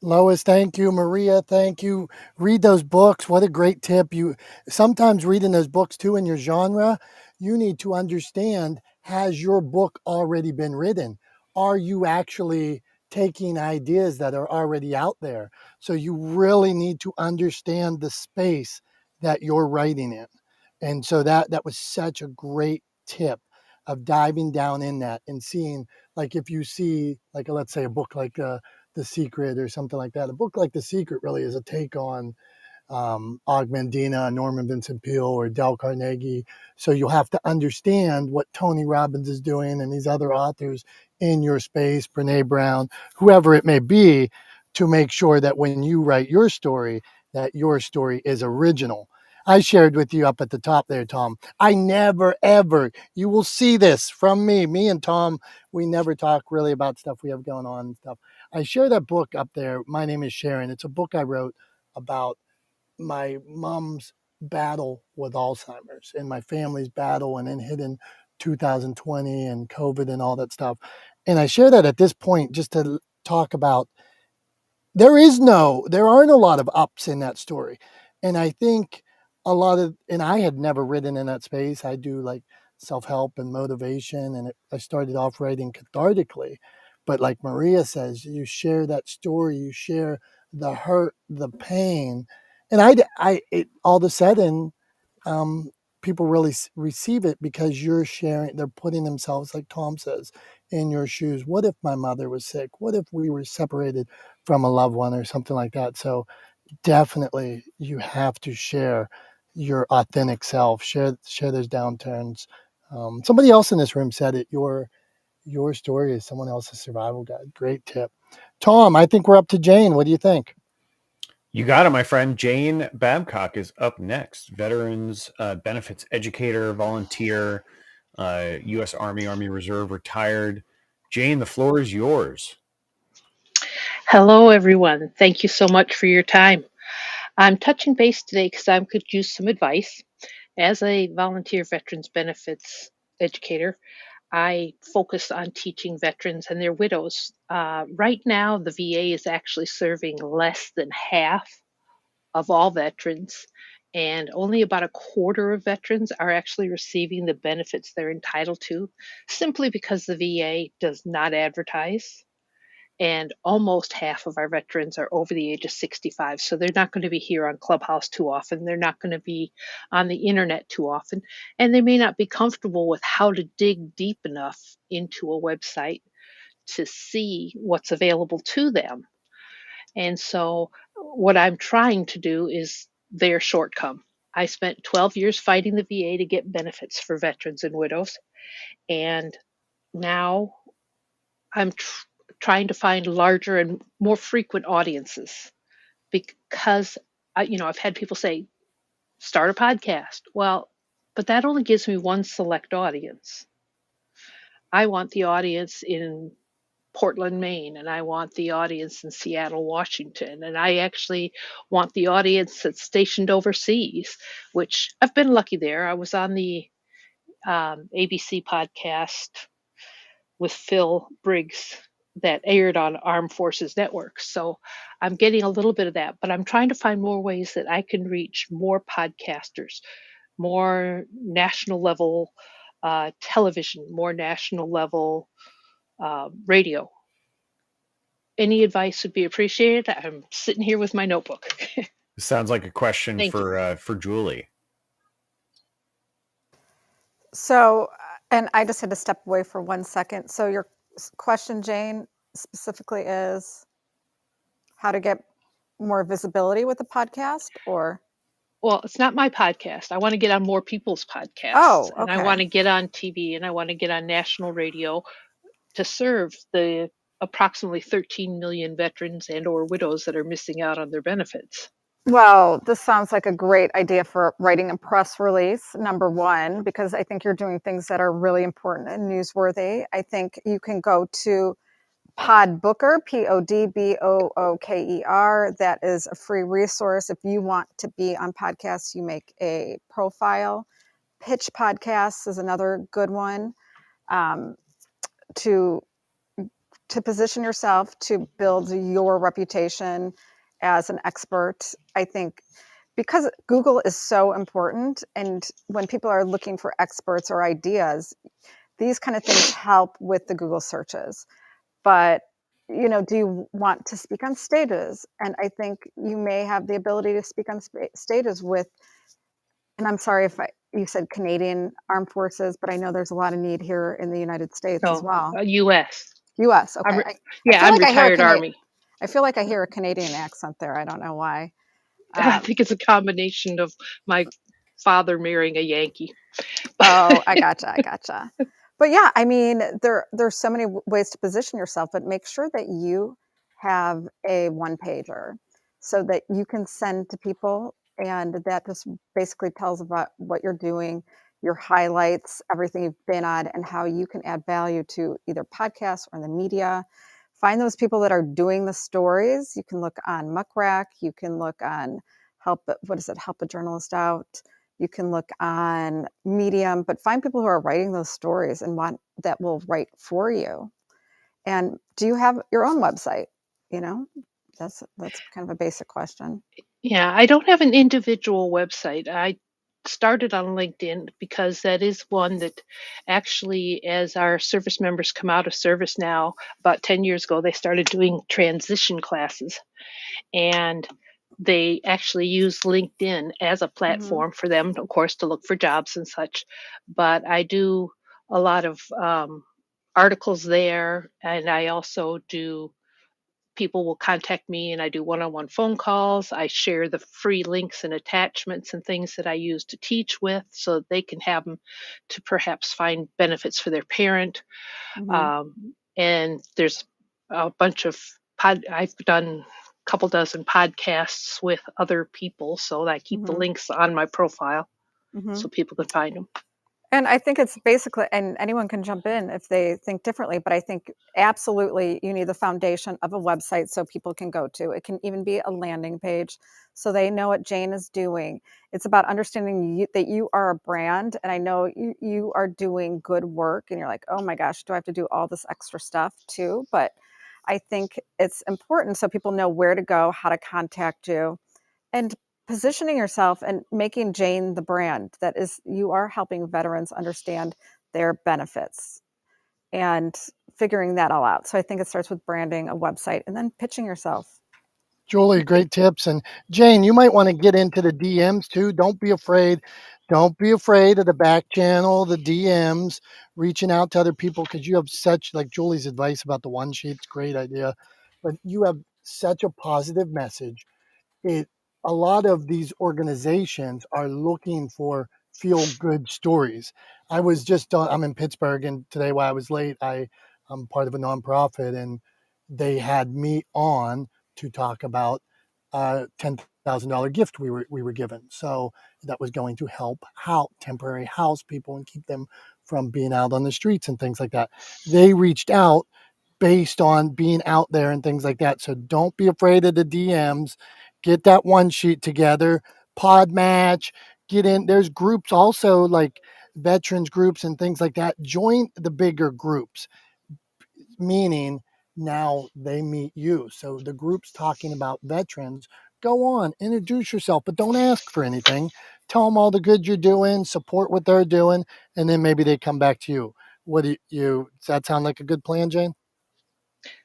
Lois, thank you. Maria, thank you. Read those books. What a great tip. You sometimes reading those books too in your genre, you need to understand, has your book already been written? Are you actually taking ideas that are already out there? So you really need to understand the space that you're writing in. And so that was such a great tip of diving down in that and seeing, like, if you see, like, let's say a book like The Secret or something like that. A book like The Secret really is a take on Og Mandino, Norman Vincent Peale, or Dale Carnegie. So you'll have to understand what Tony Robbins is doing and these other authors in your space, Brene Brown, whoever it may be, to make sure that when you write your story, that your story is original. I shared with you up at the top there, Tom. I never, ever, you will see this from me and Tom, we never talk really about stuff we have going on and stuff. I share that book up there. My Name is Sharon. It's a book I wrote about my mom's battle with Alzheimer's and my family's battle, and then hit in 2020 and COVID and all that stuff. And I share that at this point just to talk about, there aren't a lot of ups in that story. And I think and I had never written in that space. I do like self-help and motivation, and I started off writing cathartically. But like Maria says, you share that story, you share the hurt, the pain. And all of a sudden, um, people really receive it because you're sharing, they're putting themselves, like Tom says, in your shoes. What if my mother was sick? What if we were separated from a loved one or something like that? So definitely you have to share your authentic self, share those downturns. Somebody else in this room said it, your story is someone else's survival guide. Great tip. Tom, I think we're up to Jane. What do you think? You got it, my friend. Jane Babcock is up next. Veterans benefits educator, volunteer, U.S. Army Reserve, retired. Jane, the floor is yours. Hello, everyone. Thank you so much for your time. I'm touching base today because I could use some advice. As a volunteer veterans benefits educator, I focus on teaching veterans and their widows. Right now, the VA is actually serving less than half of all veterans, and only about a quarter of veterans are actually receiving the benefits they're entitled to, simply because the VA does not advertise. And almost half of our veterans are over the age of 65. So they're not going to be here on Clubhouse too often. They're not going to be on the internet too often. And they may not be comfortable with how to dig deep enough into a website to see what's available to them. And so what I'm trying to do is their shortcome. I spent 12 years fighting the VA to get benefits for veterans and widows. And now I'm trying to find larger and more frequent audiences because I've had people say, start a podcast. Well, but that only gives me one select audience. I want the audience in Portland, Maine, and I want the audience in Seattle, Washington, and I actually want the audience that's stationed overseas, which I've been lucky there. I was on the ABC podcast with Phil Briggs that aired on Armed Forces Network. So I'm getting a little bit of that, but I'm trying to find more ways that I can reach more podcasters, more national level television, more national level radio. Any advice would be appreciated. I'm sitting here with my notebook. Sounds like a question Thank you. for Julie. So, and I just had to step away for 1 second. So your question, Jane, specifically is how to get more visibility with the podcast, or? Well, it's not my podcast. I want to get on more people's podcasts, Oh, and I okay. want to get on TV, and I want to get on national radio to serve the approximately 13 million veterans and or widows that are missing out on their benefits. Well, this sounds like a great idea for writing a press release, number one, because I think you're doing things that are really important and newsworthy. I think you can go to Podbooker, Podbooker. That is a free resource. If you want to be on podcasts, you make a profile. Pitch Podcasts is another good one, to position yourself, to build your reputation as an expert. I think because Google is so important, and when people are looking for experts or ideas, these kind of things help with the Google searches. But do you want to speak on stages? And I think you may have the ability to speak on stages with, and I'm sorry if you said Canadian Armed Forces, but I know there's a lot of need here in the United States as So, well. U.S. U.S. Okay. I feel I'm like I hear retired Army. I feel like I hear a Canadian accent there. I don't know why. I think it's a combination of my father marrying a Yankee. Oh, I gotcha. But yeah, I mean, there's so many ways to position yourself, but make sure that you have a one pager so that you can send to people, and that just basically tells about what you're doing, your highlights, everything you've been on, and how you can add value to either podcasts or in the media. Find those people that are doing the stories. You can look on Muck Rack, you can look on Help a Journalist Out. You can look on Medium, but find people who are writing those stories and that will write for you. And do you have your own website? That's kind of a basic question. Yeah, I don't have an individual website. I started on LinkedIn because that is one that actually, as our service members come out of service now, about 10 years ago, they started doing transition classes. And they actually use LinkedIn as a platform for them, of course, to look for jobs and such. But I do a lot of articles there, and I also do. People will contact me and I do one-on-one phone calls. I share the free links and attachments and things that I use to teach with so that they can have them to perhaps find benefits for their parent. And there's a bunch of I've done a couple dozen podcasts with other people, so I keep the links on my profile so people can find them. And I think it's basically, and anyone can jump in if they think differently, but I think absolutely you need the foundation of a website so people can go to. It can even be a landing page so they know what Jane is doing. It's about understanding that you are a brand, and I know you are doing good work, and you're like, oh my gosh, do I have to do all this extra stuff too? But I think it's important so people know where to go, how to contact you, and positioning yourself and making Jane the brand that is, you are helping veterans understand their benefits and figuring that all out. So I think it starts with branding a website and then pitching yourself. Julie, great tips. And Jane, you might want to get into the DMs too. Don't be afraid. Don't be afraid of the back channel, the DMs, reaching out to other people, because you have such, like Julie's advice about the one sheet's great idea, but you have such a positive message. A lot of these organizations are looking for feel good stories. I'm in Pittsburgh, and today while I was late, I'm part of a nonprofit, and they had me on to talk about a $10,000 gift we were given. So that was going to help temporary house people and keep them from being out on the streets and things like that. They reached out based on being out there and things like that. So don't be afraid of the DMs. Get that one sheet together, pod match, get in. There's groups also like veterans groups and things like that. Join the bigger groups, meaning now they meet you. So the groups talking about veterans, go on, introduce yourself, but don't ask for anything. Tell them all the good you're doing, support what they're doing, and then maybe they come back to you. Does that sound like a good plan, Jane?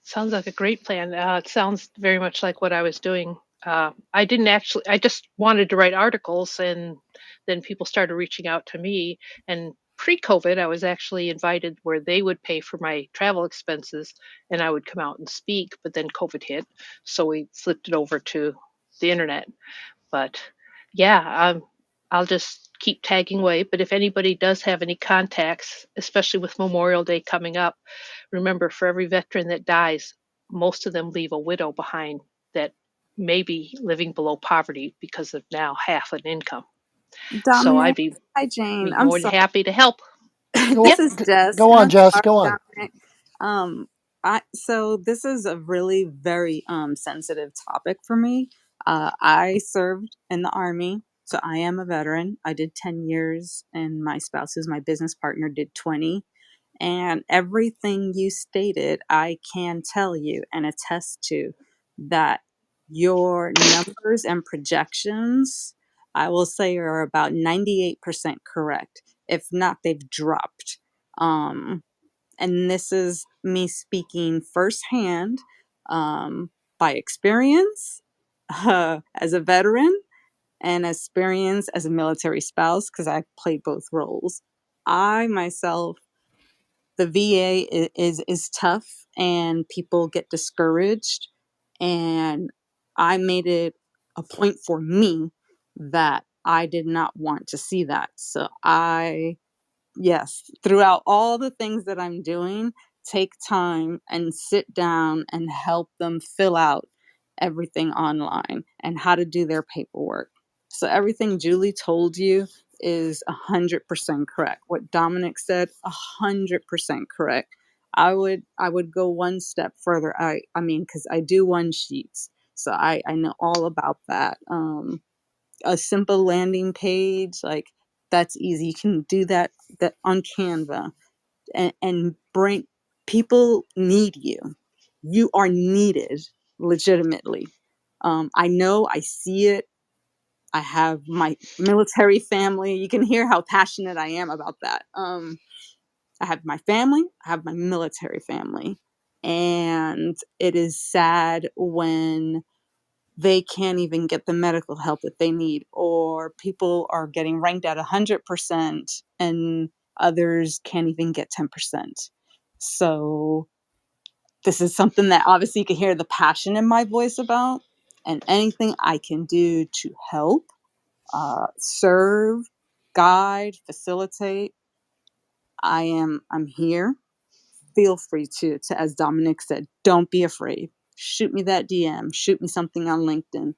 Sounds like a great plan. It sounds very much like what I was doing. I just wanted to write articles, and then people started reaching out to me. And pre-COVID, I was actually invited where they would pay for my travel expenses and I would come out and speak, but then COVID hit. So we flipped it over to the internet. But yeah, I'll just keep tagging away. But if anybody does have any contacts, especially with Memorial Day coming up, remember for every veteran that dies, most of them leave a widow behind that may be living below poverty because of now half an income. So I'd Dominic, hi Jane. be I'm more than sorry. happy to help. Go This Yep. is Jess, go and on, I'm Jess. sorry, Go on. Dominic. So this is a really very sensitive topic for me. I served in the Army, so I am a veteran. I did 10 years, and my spouse, who's my business partner, did 20. And everything you stated, I can tell you and attest to that your numbers and projections, I will say, are about 98% correct. If not, they've dropped. And this is me speaking firsthand, by experience, as a veteran and experience as a military spouse, because I played both roles. I myself, the VA is tough and people get discouraged, and I made it a point for me that I did not want to see that. So yes, throughout all the things that I'm doing, take time and sit down and help them fill out everything online and how to do their paperwork. So everything Julie told you is 100% correct. What Dominic said, 100% correct. I would go one step further. I mean, because I do one sheets, so I know all about that. A simple landing page, like, that's easy. You can do that on Canva, and bring people need you. You are needed legitimately. I know, I see it. I have my military family. You can hear how passionate I am about that. I have my family, I have my military family. And it is sad when they can't even get the medical help that they need, or people are getting ranked at 100% and others can't even get 10%. So this is something that obviously you can hear the passion in my voice about, and anything I can do to help, serve, guide, facilitate, I'm here. Feel free to, as Dominic said, don't be afraid. Shoot me that DM, shoot me something on LinkedIn.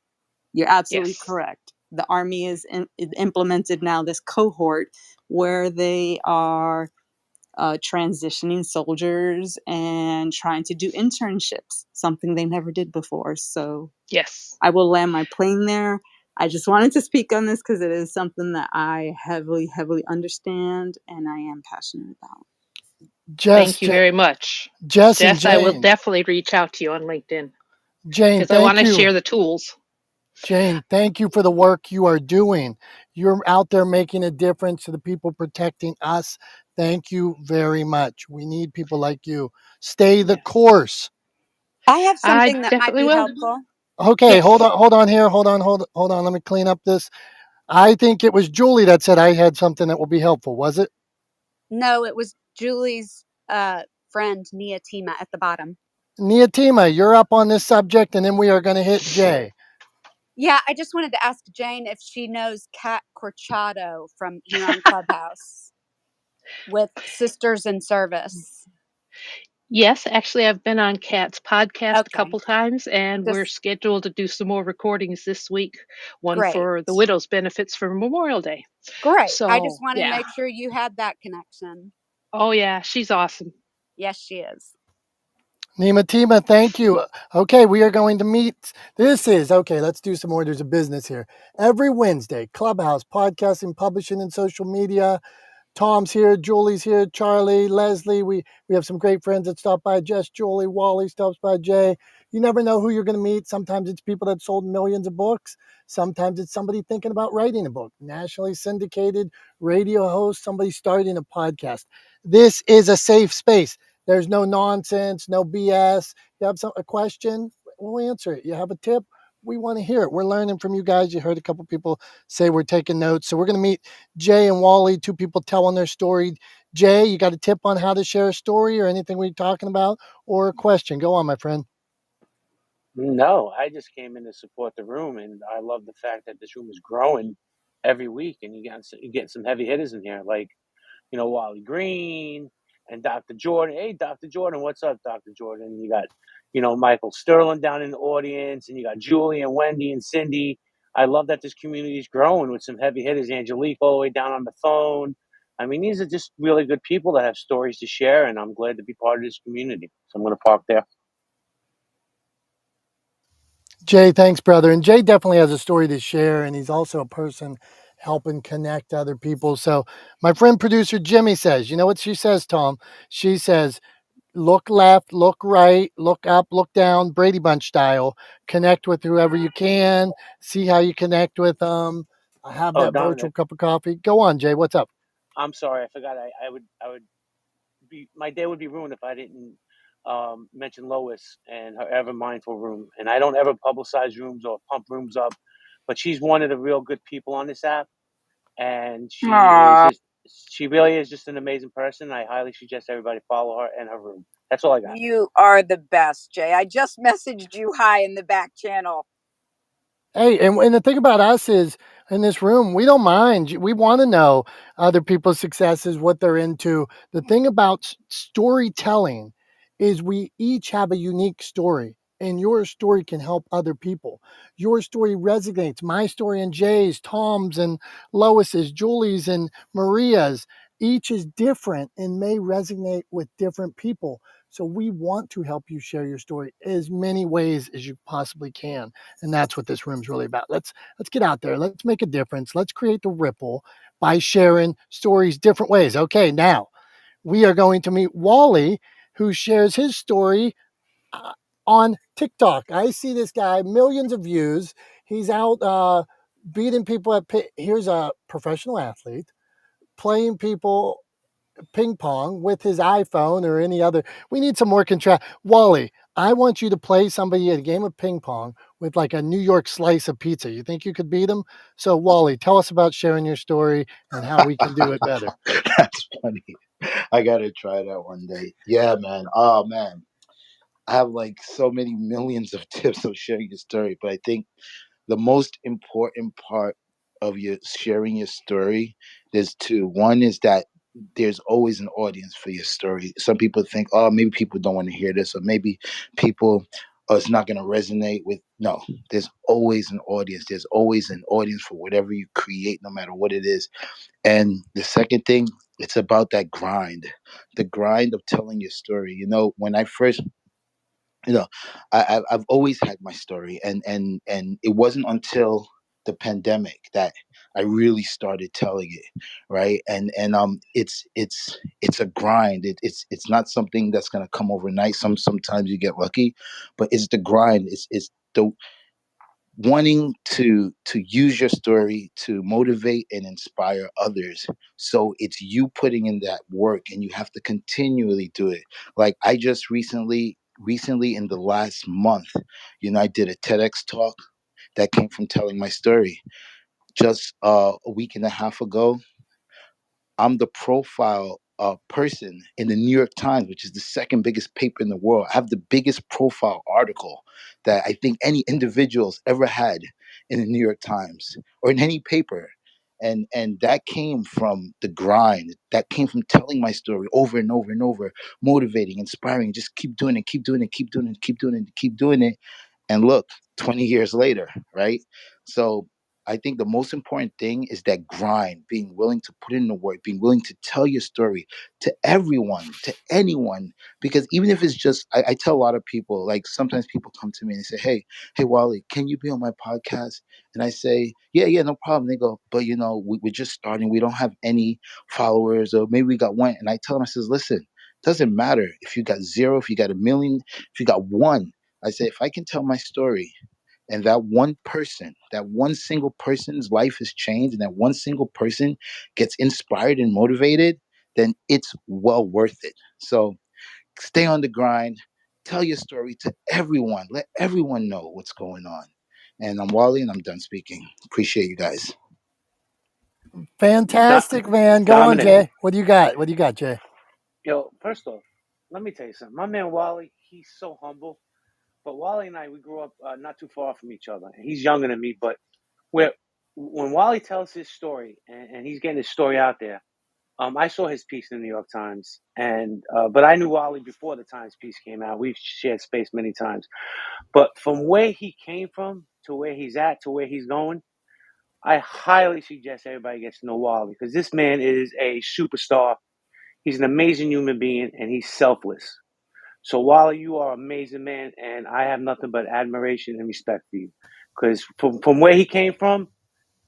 You're absolutely Yes. correct. The Army is implemented now this cohort where they are transitioning soldiers and trying to do internships, something they never did before. So Yes. I will land my plane there. I just wanted to speak on this because it is something that I heavily, heavily understand and I am passionate about. Jess, Thank you very much. Jess and Jess, I will Jane. definitely reach out to you on LinkedIn Jane, because I want thank to you. share the tools. Jane, thank you for the work you are doing. You're out there making a difference to the people protecting us. Thank you very much. We need people like you. Stay the Yes. course. I have I something that might definitely be will. helpful. Okay, Yes. hold on here. Hold on. Let me clean up this. I think it was Julie that said I had something that will be helpful. Was it? No, it was Julie's friend, Nia Tima, at the bottom. Niatima, you're up on this subject, and then we are going to hit Jay. Yeah, I just wanted to ask Jane if she knows Kat Corchado from here on Clubhouse with Sisters in Service. Yes, actually, I've been on Kat's podcast a Okay, couple times, and we're just scheduled to do some more recordings this week. One great. for the widows' benefits for Memorial Day. Great. I just So, wanted to yeah. make sure you had that connection. Oh, yeah, she's awesome. Yes, she is. Nimatima, thank you. Okay, we are going to meet. Okay, let's do some orders of business here. Every Wednesday, Clubhouse, podcasting, publishing, and social media. Tom's here, Julie's here, Charlie, Leslie. We have some great friends that stop by. Jess, Julie, Wally stops by. Jay. You never know who you're going to meet. Sometimes it's people that sold millions of books. Sometimes it's somebody thinking about writing a book. Nationally syndicated radio host, somebody starting a podcast. This is a safe space. There's no nonsense, no BS. You have a question, we'll answer it. You have a tip, we want to hear it. We're learning from you guys. You heard a couple people say we're taking notes. So we're going to meet Jay and Wally, two people telling their story. Jay, you got a tip on how to share a story or anything we're talking about, or a question? Go on, my friend. No, I just came in to support the room, and I love the fact that this room is growing every week, and you're getting some heavy hitters in here, like Wally Green and Dr. Jordan. Hey, Dr. Jordan, what's up, Dr. Jordan? You got Michael Sterling down in the audience, and you got Julie and Wendy and Cindy. I love that this community is growing with some heavy hitters. Angelique all the way down on the phone. I mean, these are just really good people that have stories to share, and I'm glad to be part of this community. So I'm going to park there. Jay, thanks, brother. And Jay definitely has a story to share, and he's also a person helping connect other people. So my friend producer Jimmy says, you know what she says, Tom? She says, look left, look right, look up, look down, Brady Bunch style. Connect with whoever you can. See how you connect with them. Have Oh, that virtual Dominic, cup of coffee. Go on, Jay. What's up? I'm sorry, I forgot. I would be my day would be ruined if I didn't mention Lois and her Ever Mindful room. And I don't ever publicize rooms or pump rooms up, but she's one of the real good people on this app, and Aw, she really is just an amazing person. I highly suggest everybody follow her and her room. That's all I got. you are the best, Jay. I just messaged you hi in the back channel. Hey, and the thing about us is in this room, we don't mind. We want to know other people's successes, what they're into. The thing about storytelling is we each have a unique story, and your story can help other people. Your story resonates. My story and Jay's, Tom's and Lois's, Julie's and Maria's. Each is different and may resonate with different people. So we want to help you share your story as many ways as you possibly can. And that's what this room's really about. Let's get out there. Let's make a difference. Let's create the ripple by sharing stories different ways. Okay, now we are going to meet Wally, who shares his story on TikTok. I see this guy, millions of views. He's out beating people at here's a professional athlete playing people ping pong with his iPhone or any other. We need some more contrast. Wally, I want you to play somebody at a game of ping pong with like a New York slice of pizza. You think you could beat him? So, Wally, tell us about sharing your story and how we can do it better. That's funny. I gotta try that one day. Yeah, man. Oh man. I have like so many millions of tips of sharing your story, but I think the most important part of your sharing your story, there's two. One is that there's always an audience for your story. Some people think, oh, maybe people don't want to hear this, or maybe people, oh, it's not going to resonate with. No, there's always an audience. There's always an audience for whatever you create, no matter what it is. And the second thing, it's about that grind, the grind of telling your story. When I first, you know, I've always had my story, and it wasn't until the pandemic that I really started telling it, right? And it's a grind. It's not something that's gonna come overnight. Sometimes you get lucky, but it's the grind. It's the wanting to use your story to motivate and inspire others. So it's you putting in that work, and you have to continually do it. Like I just recently in the last month, I did a TEDx talk that came from telling my story. Just a week and a half ago, I'm the profile person in the New York Times, which is the second biggest paper in the world. I have the biggest profile article that I think any individual's ever had in the New York Times or in any paper. And that came from the grind. That came from telling my story over and over and over, motivating, inspiring. Just keep doing it, keep doing it, keep doing it, keep doing it, keep doing it. And look, 20 years later, right? So I think the most important thing is that grind, being willing to put in the work, being willing to tell your story to everyone, to anyone. Because even if it's just, I tell a lot of people, like sometimes people come to me and they say, hey, Wally, can you be on my podcast? And I say, yeah, no problem. They go, but we're just starting. We don't have any followers, or maybe we got one. And I tell them, I says, listen, doesn't matter if you got zero, if you got a million, if you got one. I say, if I can tell my story and that one person, that one single person's life has changed, and that one single person gets inspired and motivated, then it's well worth it. So stay on the grind, tell your story to everyone, let everyone know what's going on. And I'm Wally, and I'm done speaking. Appreciate you guys. Fantastic, man. Go on, Dominic, Jay. What do you got? What do you got, Jay? yo, first off, let me tell you something. My man Wally, he's so humble. But Wally and I, we grew up not too far from each other. He's younger than me, but when Wally tells his story and he's getting his story out there, I saw his piece in the New York Times, and but I knew Wally before the Times piece came out. We've shared space many times, but from where he came from to where he's at to where he's going, I highly suggest everybody gets to know Wally because this man is a superstar. He's an amazing human being, and he's selfless. So Wally, you are an amazing man, and I have nothing but admiration and respect for you. Because from where he came from,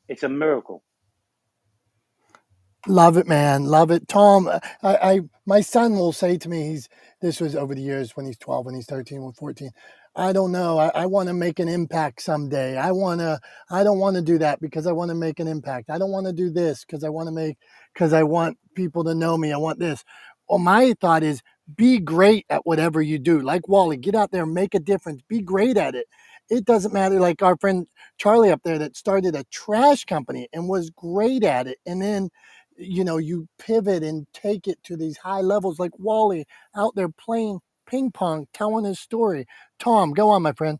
it's a miracle. Love it, man. Love it. Tom, my son will say to me, this was over the years when he's 12, when he's 13, when 14. I don't know. I want to make an impact someday. I don't want to do that because I want to make an impact. I don't want to do this because I want people to know me. I want this. Well, my thought is be great at whatever you do. Like Wally, get out there, make a difference, be great at it. It doesn't matter. Like our friend Charlie up there that started a trash company and was great at it. And then you pivot and take it to these high levels like Wally out there playing ping pong, telling his story. Tom, go on, my friend.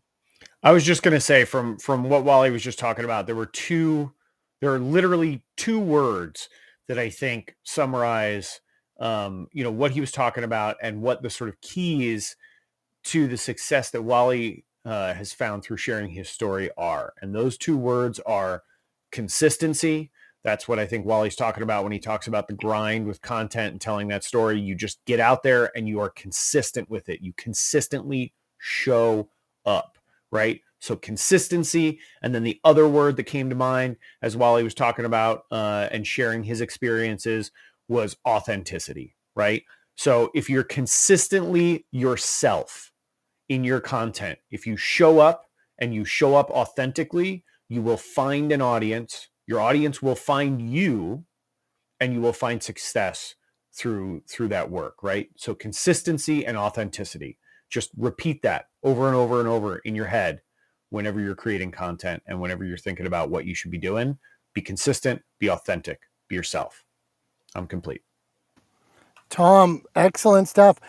I was just going to say from what Wally was just talking about, there are literally two words that I think summarize, what he was talking about and what the sort of keys to the success that Wally has found through sharing his story are. And those two words are consistency. That's what I think Wally's talking about when he talks about the grind with content and telling that story. You just get out there and you are consistent with it. You consistently show up, right? So consistency. And then the other word that came to mind as Wally was talking about and sharing his experiences was authenticity, right? So if you're consistently yourself in your content, if you show up and you show up authentically, you will find an audience. Your audience will find you, and you will find success through that work, right? So consistency and authenticity. Just repeat that over and over and over in your head whenever you're creating content and whenever you're thinking about what you should be doing. Be consistent, be authentic, be yourself. I'm complete. Tom, excellent stuff.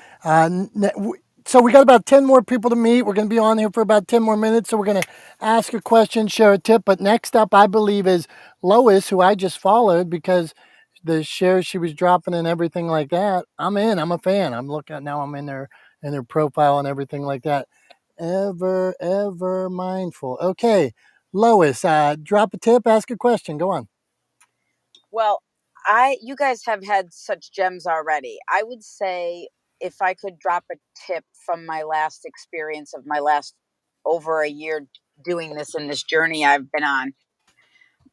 So we got about 10 more people to meet. We're going to be on here for about 10 more minutes. So we're going to ask a question, share a tip. But next up, I believe, is Lois, who I just followed because the shares she was dropping and everything like that. I'm in. I'm a fan. I'm looking now. I'm in their profile and everything like that. Ever mindful. Okay, Lois, drop a tip, ask a question. Go on. Well, you guys have had such gems already. I would say if I could drop a tip from my last experience of my last over a year doing this in this journey I've been on,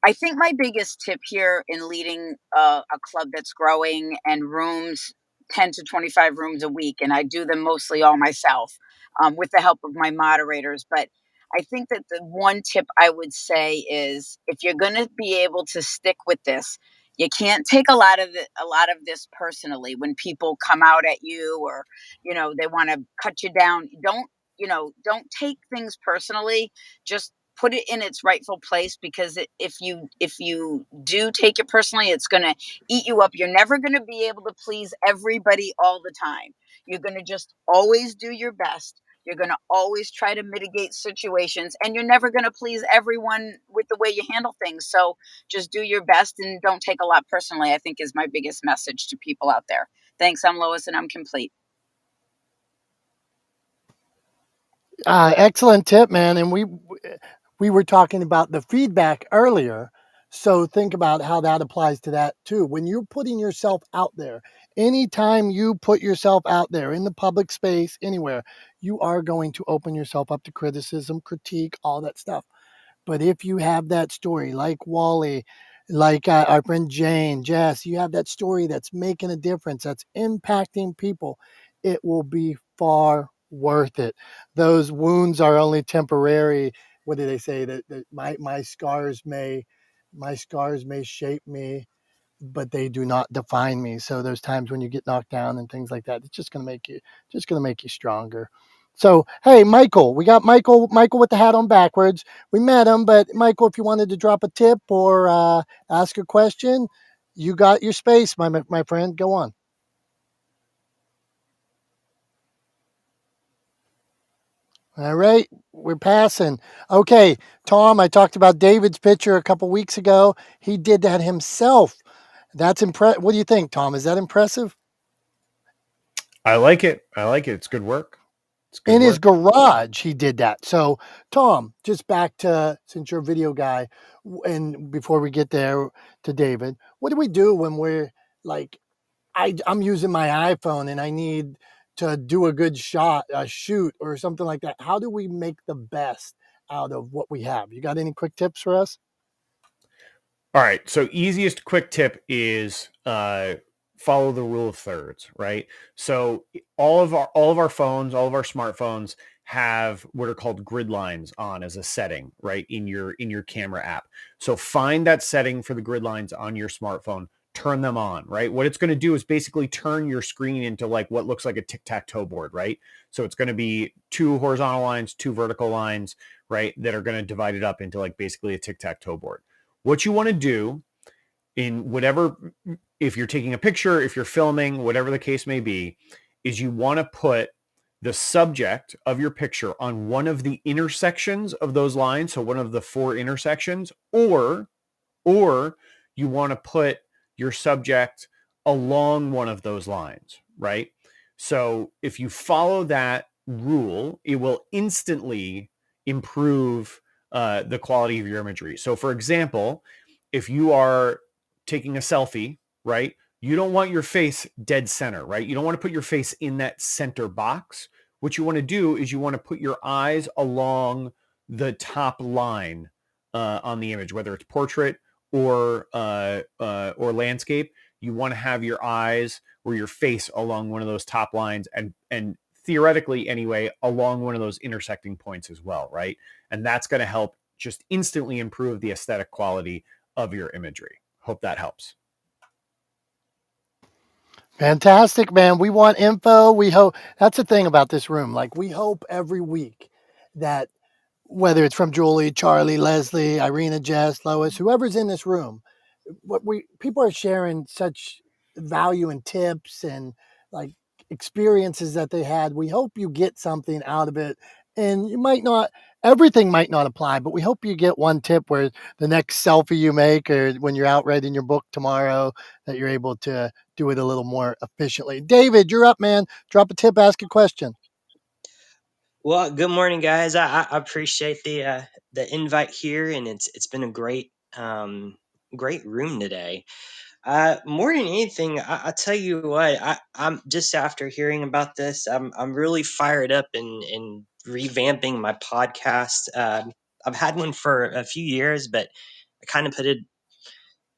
I think my biggest tip here in leading a club that's growing and rooms, 10 to 25 rooms a week, and I do them mostly all myself with the help of my moderators. But I think that the one tip I would say is if you're going to be able to stick with this, you can't take a lot of this personally when people come out at you or they want to cut you down. Don't take things personally. Just put it in its rightful place, because if you do take it personally, it's going to eat you up. You're never going to be able to please everybody all the time. You're going to just always do your best. You're going to always try to mitigate situations, and you're never going to please everyone with the way you handle things. So just do your best and don't take a lot personally, I think, is my biggest message to people out there. Thanks. I'm Lois, and I'm complete. Excellent tip, man. And we were talking about the feedback earlier. So think about how that applies to that too. When you're putting yourself out there, anytime you put yourself out there in the public space, anywhere, you are going to open yourself up to criticism, critique, all that stuff. But if you have that story like Wally, like our friend Jane, Jess, you have that story that's making a difference, that's impacting people, it will be far worth it. Those wounds are only temporary. What do they say? That my scars may shape me, but they do not define me. So those times when you get knocked down and things like that, it's just going to make you stronger. So, hey, Michael, we got Michael with the hat on backwards. We met him, but Michael, if you wanted to drop a tip or ask a question, you got your space, my friend. Go on. All right, we're passing. Okay, Tom, I talked about David's picture a couple weeks ago. He did that himself. That's impressive. What do you think, Tom? Is that impressive? I like it. I like it. It's good work. It's good In his work. garage, he did that. So, Tom, just back to, since you're a video guy, and before we get there to David, what do we do when we're like, I'm using my iPhone and I need to do a good shot, a shoot, or something like that? How do we make the best out of what we have? You got any quick tips for us? All right. So easiest quick tip is follow the rule of thirds, right? So all of our phones, all of our smartphones have what are called grid lines on as a setting, right? In your camera app. So find that setting for the grid lines on your smartphone, turn them on, right? What it's going to do is basically turn your screen into like what looks like a tic-tac-toe board, right? So it's going to be 2 horizontal lines, 2 vertical lines, right? That are going to divide it up into like basically a tic-tac-toe board. What you want to do in whatever, if you're taking a picture, if you're filming, whatever the case may be, is you want to put the subject of your picture on one of the intersections of those lines, so one of the 4 intersections, or you want to put your subject along one of those lines, right? So if you follow that rule, it will instantly improve the quality of your imagery. So for example, if you are taking a selfie, right, you don't want your face dead center, right? You don't want to put your face in that center box. What you want to do is you want to put your eyes along the top line on the image, whether it's portrait or landscape. You want to have your eyes or your face along one of those top lines, and theoretically anyway, along one of those intersecting points as well, right? And that's going to help just instantly improve the aesthetic quality of your imagery. Hope that helps. Fantastic, man. We want info. We hope that's the thing about this room. Like, we hope every week that whether it's from Julie, Charlie, Leslie, Irina, Jess, Lois, whoever's in this room, what we people are sharing such value and tips and like experiences that they had. We hope you get something out of it. And you might not, everything might not apply, but we hope you get one tip where the next selfie you make or when you're out writing your book tomorrow, that you're able to do it a little more efficiently. David, you're up, man. Drop a tip, ask a question. Well, good morning, guys. I appreciate the invite here, and it's been a great room today. More than anything, I tell you what, I'm just after hearing about this, I'm really fired up in revamping my podcast. I've had one for a few years, but I kind of put it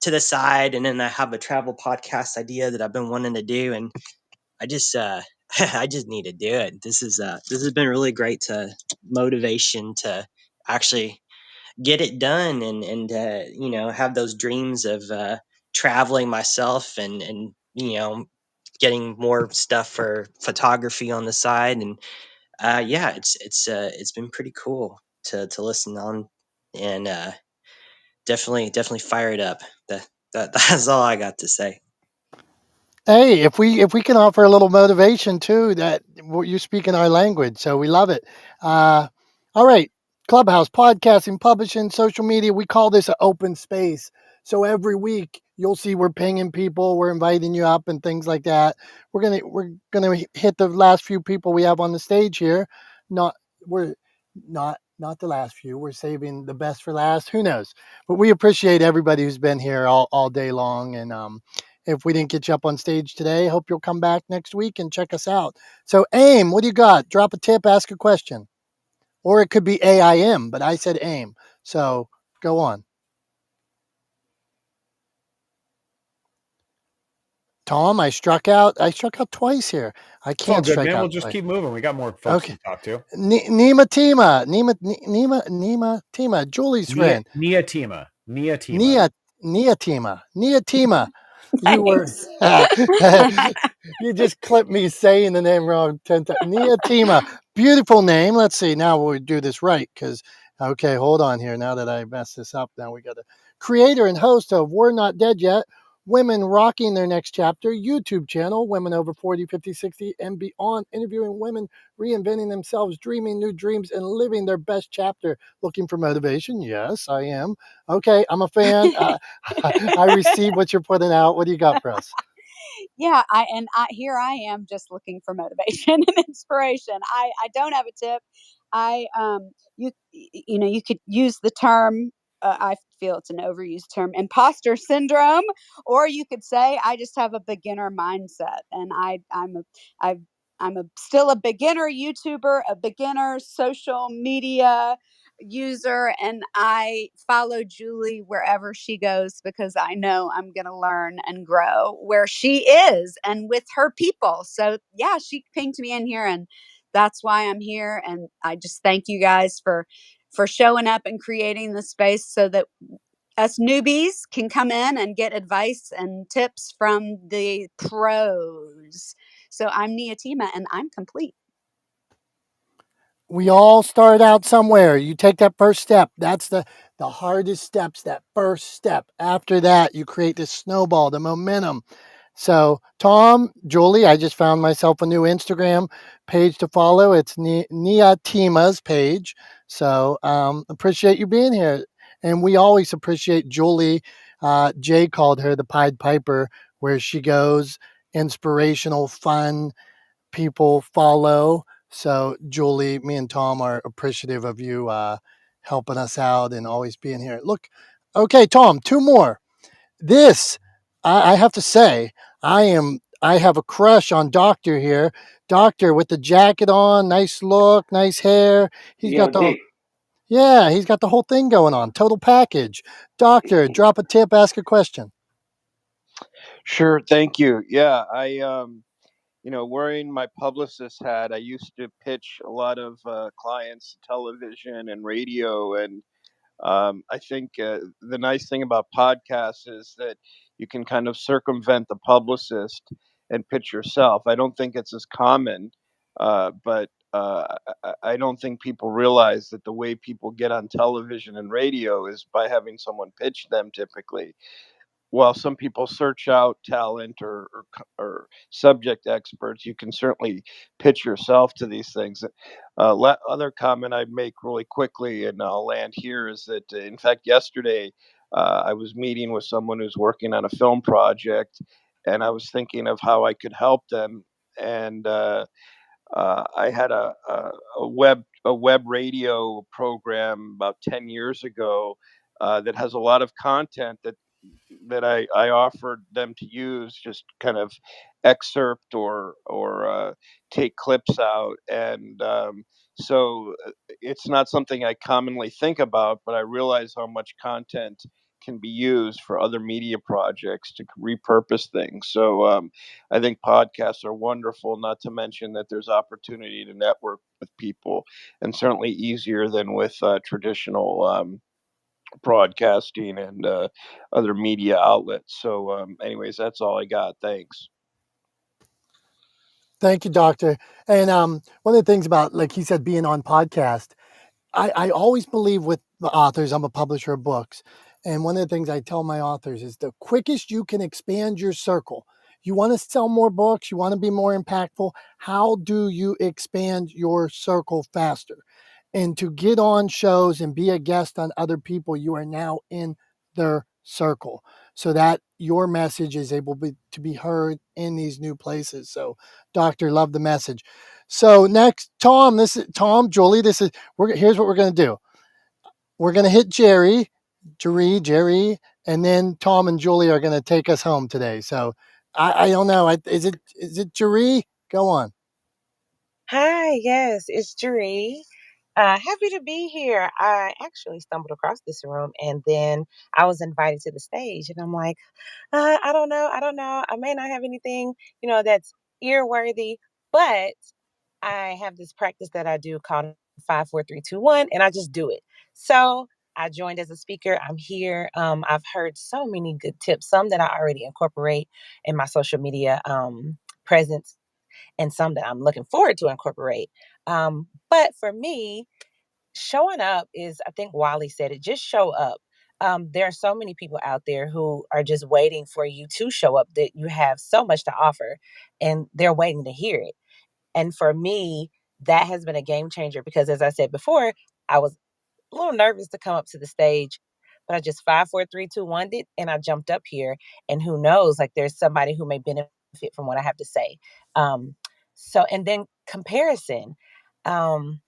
to the side, and then I have a travel podcast idea that I've been wanting to do, and I just I just need to do it. This has been really great to motivation to actually get it done and have those dreams of traveling myself and getting more stuff for photography on the side. And yeah, it's been pretty cool to listen on, and definitely fired up. That's all I got to say. Hey, if we can offer a little motivation too, that you speak in our language, so we love it. All right, Clubhouse, podcasting, publishing, social media. We call this an open space. So every week you'll see we're pinging people, we're inviting you up, and things like that. We're gonna hit the last few people we have on the stage here. We're not the last few. We're saving the best for last. Who knows? But we appreciate everybody who's been here all day long, and if we didn't get you up on stage today, hope you'll come back next week and check us out. So, AIM, what do you got? Drop a tip, ask a question. Or it could be AIM, but I said AIM. So, go on. Tom, I struck out twice here. I It's all can't good, strike man. We'll out just twice. keep moving. We got more folks Okay. to talk to. Nima Tima, Julie's friend. Nia Tima. You were Nice. you just clipped me saying the name wrong 10 times. Nia Tima. Beautiful name. Let's see. Now we'll do this right because, okay, hold on here. Now that I messed this up, now we got a creator and host of We're Not Dead Yet, Women Rocking Their Next Chapter YouTube channel, women over 40, 50, 60, and beyond, interviewing women, reinventing themselves, dreaming new dreams, and living their best chapter. Looking for motivation? Yes, I am. Okay, I'm a fan. I receive what you're putting out. What do you got for us? Yeah, here I am just looking for motivation and inspiration. I don't have a tip. I you could use the term, I feel it's an overused term, imposter syndrome, or you could say I just have a beginner mindset, and I'm still a beginner YouTuber, a beginner social media user, and I follow Julie wherever she goes because I know I'm going to learn and grow where she is and with her people. So yeah, she pinged me in here, and that's why I'm here. And I just thank you guys for showing up and creating the space so that us newbies can come in and get advice and tips from the pros. So I'm Niatima, and I'm complete. We all start out somewhere. You take that first step. That's the hardest steps, that first step. After that, you create this snowball, the momentum. So, Tom, Julie, I just found myself a new Instagram page to follow. It's Niatima's page. So, appreciate you being here. And we always appreciate Julie. Jay called her the Pied Piper, where she goes, inspirational, fun, people follow. So, Julie, me and Tom are appreciative of you helping us out and always being here. Look, okay, Tom, two more. This, I have to say, I have a crush on Doctor here. Doctor with the jacket on, nice look, nice hair. He's got the he's got the whole thing going on. Total package. Doctor, drop a tip, ask a question. Sure, thank you. Yeah, wearing my publicist hat, I used to pitch a lot of clients, television and radio, and I think the nice thing about podcasts is that you can kind of circumvent the publicist and pitch yourself. I don't think it's as common, but I don't think people realize that the way people get on television and radio is by having someone pitch them typically. While some people search out talent or subject experts, you can certainly pitch yourself to these things. Other comment I'd make really quickly, and I'll land here, is that in fact yesterday I was meeting with someone who's working on a film project, and I was thinking of how I could help them. And I had a web radio program about 10 years ago that has a lot of content that I offered them to use, just kind of excerpt or take clips out, and so it's not something I commonly think about, but I realize how much content can be used for other media projects to repurpose things. So I think podcasts are wonderful, not to mention that there's opportunity to network with people, and certainly easier than with traditional broadcasting and other media outlets. So, anyways, that's all I got. Thanks. Thank you, Doctor. And one of the things about, like he said, being on podcast, I always believe with the authors, I'm a publisher of books. And one of the things I tell my authors is the quickest you can expand your circle. You want to sell more books, you want to be more impactful. How do you expand your circle faster? And to get on shows and be a guest on other people, you are now in their circle so that your message is able to be heard in these new places. So, Doctor, love the message. So next, Tom, Julie, here's what we're going to do. We're going to hit Jerry, and then Tom and Julie are going to take us home today. So I don't know. Is it Jerry? Go on. Hi, yes, it's Jeree. Happy to be here. I actually stumbled across this room and then I was invited to the stage, and I'm like, I don't know. I don't know. I may not have anything, that's earworthy, but I have this practice that I do called 5, 4, 3, 2, 1, and I just do it. So I joined as a speaker. I'm here. I've heard so many good tips, some that I already incorporate in my social media presence, and some that I'm looking forward to incorporate. But for me, showing up is, I think Wally said it, just show up. There are so many people out there who are just waiting for you to show up, that you have so much to offer and they're waiting to hear it. And for me, that has been a game changer because, as I said before, I was a little nervous to come up to the stage, but I just 5, 4, 3, 2, 1 it, and I jumped up here. And who knows, like there's somebody who may benefit from what I have to say. And then comparison. Um,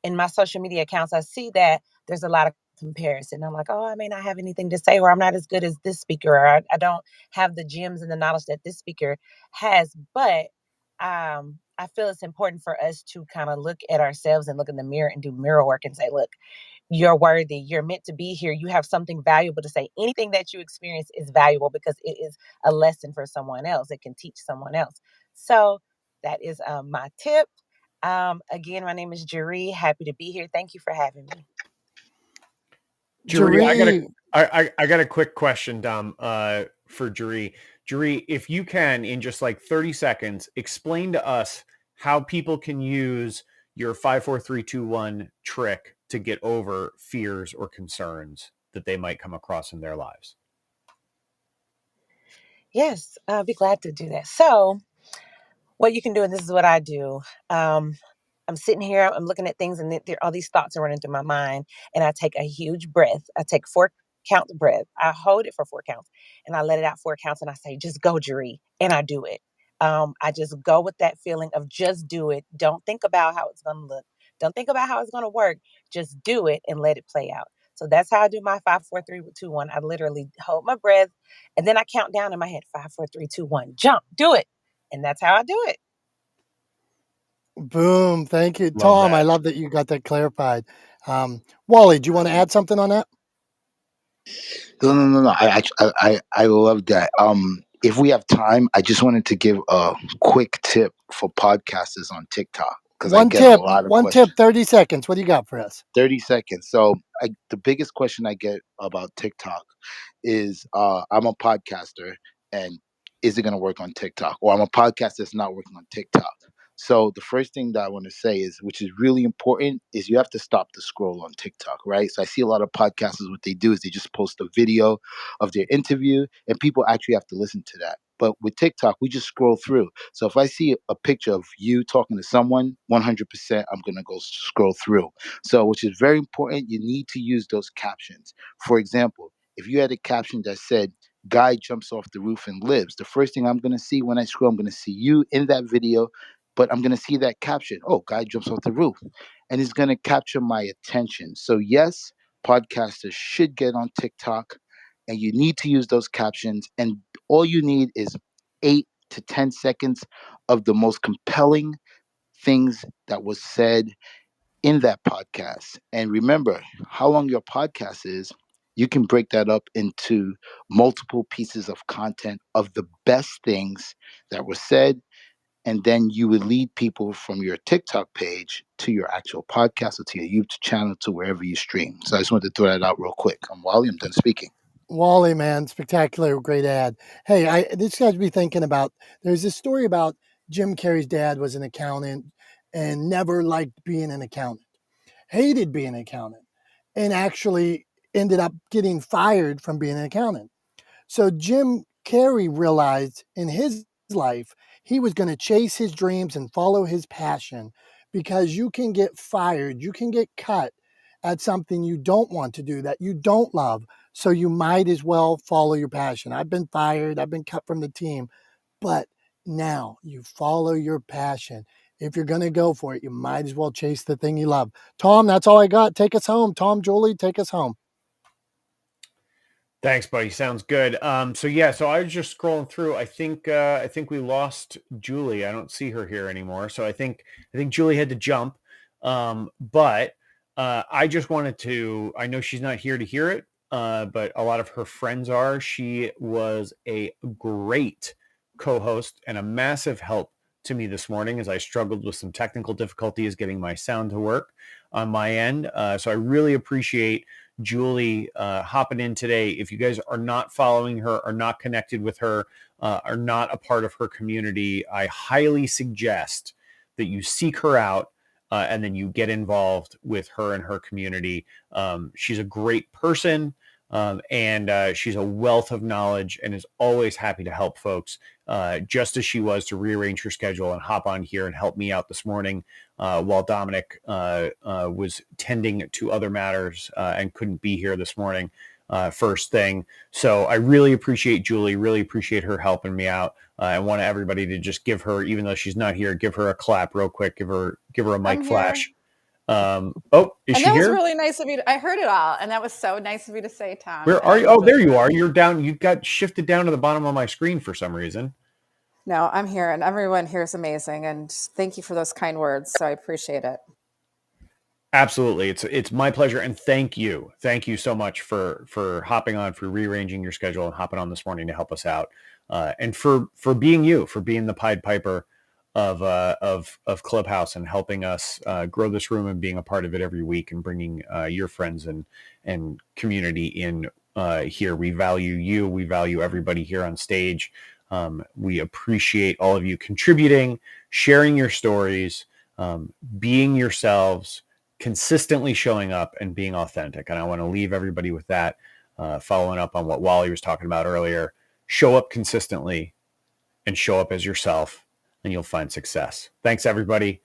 in my social media accounts, I see that there's a lot of comparison. I'm like, oh, I may not have anything to say, or I'm not as good as this speaker, or I don't have the gems and the knowledge that this speaker has. But I feel it's important for us to kind of look at ourselves and look in the mirror and do mirror work and say, look, you're worthy. You're meant to be here. You have something valuable to say. Anything that you experience is valuable because it is a lesson for someone else. It can teach someone else. So that is my tip. Again, my name is Jeree. Happy to be here. Thank you for having me. Jeree, Jeree, I got a quick question, Dom, for Jeree. Jeree, if you can, in just like 30 seconds, explain to us how people can use your 5, 4, 3, 2, 1 trick to get over fears or concerns that they might come across in their lives. Yes, I'll be glad to do that. So, what you can do, and this is what I do. I'm sitting here, I'm looking at things, and all these thoughts are running through my mind. And I take a huge breath. I take 4 counts breath. I hold it for 4 counts, and I let it out 4 counts, and I say, just go, Jeree. And I do it. I just go with that feeling of just do it. Don't think about how it's going to look. Don't think about how it's going to work. Just do it and let it play out. So that's how I do my 5, 4, 3, 2, 1. I literally hold my breath, and then I count down in my head, 5, 4, 3, 2, 1, jump, do it. And that's how I do it. boom. Thank you. Love Tom, I that. love that you got that clarified. Wally, do you want to add something on that? No. I love that. If we have time, I just wanted to give a quick tip for podcasters on TikTok because I get a lot of One tip, questions. 30 seconds. What do you got for us? 30 seconds. So the biggest question I get about TikTok is I'm a podcaster and is it going to work on TikTok? Or I'm a podcaster that's not working on TikTok. So the first thing that I want to say is, which is really important, is you have to stop the scroll on TikTok, right? So I see a lot of podcasters, what they do is they just post a video of their interview and people actually have to listen to that. But with TikTok, we just scroll through. So if I see a picture of you talking to someone, 100% I'm going to go scroll through. So, which is very important, you need to use those captions. For example, if you had a caption that said, guy jumps off the roof and lives, the first thing I'm going to see when I scroll, I'm going to see you in that video, but I'm going to see that caption. Oh, guy jumps off the roof. And it's going to capture my attention. So, yes, podcasters should get on TikTok and you need to use those captions. And all you need is 8 to 10 seconds of the most compelling things that was said in that podcast. And remember how long your podcast is, you can break that up into multiple pieces of content of the best things that were said. And then you would lead people from your TikTok page to your actual podcast or to your YouTube channel to wherever you stream. So I just wanted to throw that out real quick. I'm Wally, I'm done speaking. Wally, man, spectacular, great ad. Hey, this got to be thinking about. There's this story about Jim Carrey's dad was an accountant and never liked being an accountant, hated being an accountant, and actually ended up getting fired from being an accountant. So Jim Carrey realized in his life he was going to chase his dreams and follow his passion because you can get fired, you can get cut at something you don't want to do, that you don't love. So you might as well follow your passion. I've been fired, I've been cut from the team, but now you follow your passion. If you're going to go for it, you might as well chase the thing you love. Tom, that's all I got. Take us home. Tom, Julie, take us home. Thanks, buddy. Sounds good. So I was just scrolling through. I think we lost Julie. I don't see her here anymore. So I think Julie had to jump. But I just wanted to. I know she's not here to hear it, but a lot of her friends are. She was a great co-host and a massive help to me this morning as I struggled with some technical difficulties getting my sound to work on my end. So I really appreciate Julie hopping in today. If you guys are not following her, are not connected with her, are not a part of her community, I highly suggest that you seek her out, and then you get involved with her and her community. She's a great person, and she's a wealth of knowledge and is always happy to help folks, just as she was to rearrange her schedule and hop on here and help me out this morning while Dominick was tending to other matters and couldn't be here this morning first thing. So I really appreciate Julie, really appreciate her helping me out. I want everybody to just give her, even though she's not here, give her a clap real quick, give her a mic I'm here. flash. Oh, is And she that was here? really nice of you. I heard it all, and that was so nice of you to say, Tom. Where And are I you? Oh, really there you are. You're down. You got shifted down to the bottom of my screen for some reason. No, I'm here, and everyone here is amazing. And thank you for those kind words. So I appreciate it. Absolutely. It's my pleasure. And thank you so much for hopping on, for rearranging your schedule and hopping on this morning to help us out. And for being for being the Pied Piper of Clubhouse and helping us grow this room and being a part of it every week and bringing your friends and community in here. We value you. We value everybody here on stage. We appreciate all of you contributing, sharing your stories, being yourselves, consistently showing up and being authentic. And I want to leave everybody with that, following up on what Wally was talking about earlier. Show up consistently and show up as yourself, and you'll find success. Thanks, everybody.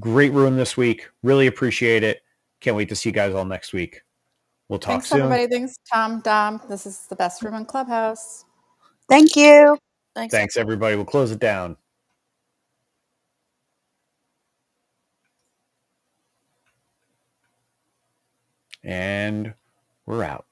Great room this week. Really appreciate it. Can't wait to see you guys all next week. We'll talk Thanks, soon. everybody. Thanks, Tom, Dom. This is the best room in Clubhouse. Thank you. Thanks, everybody. We'll close it down. And we're out.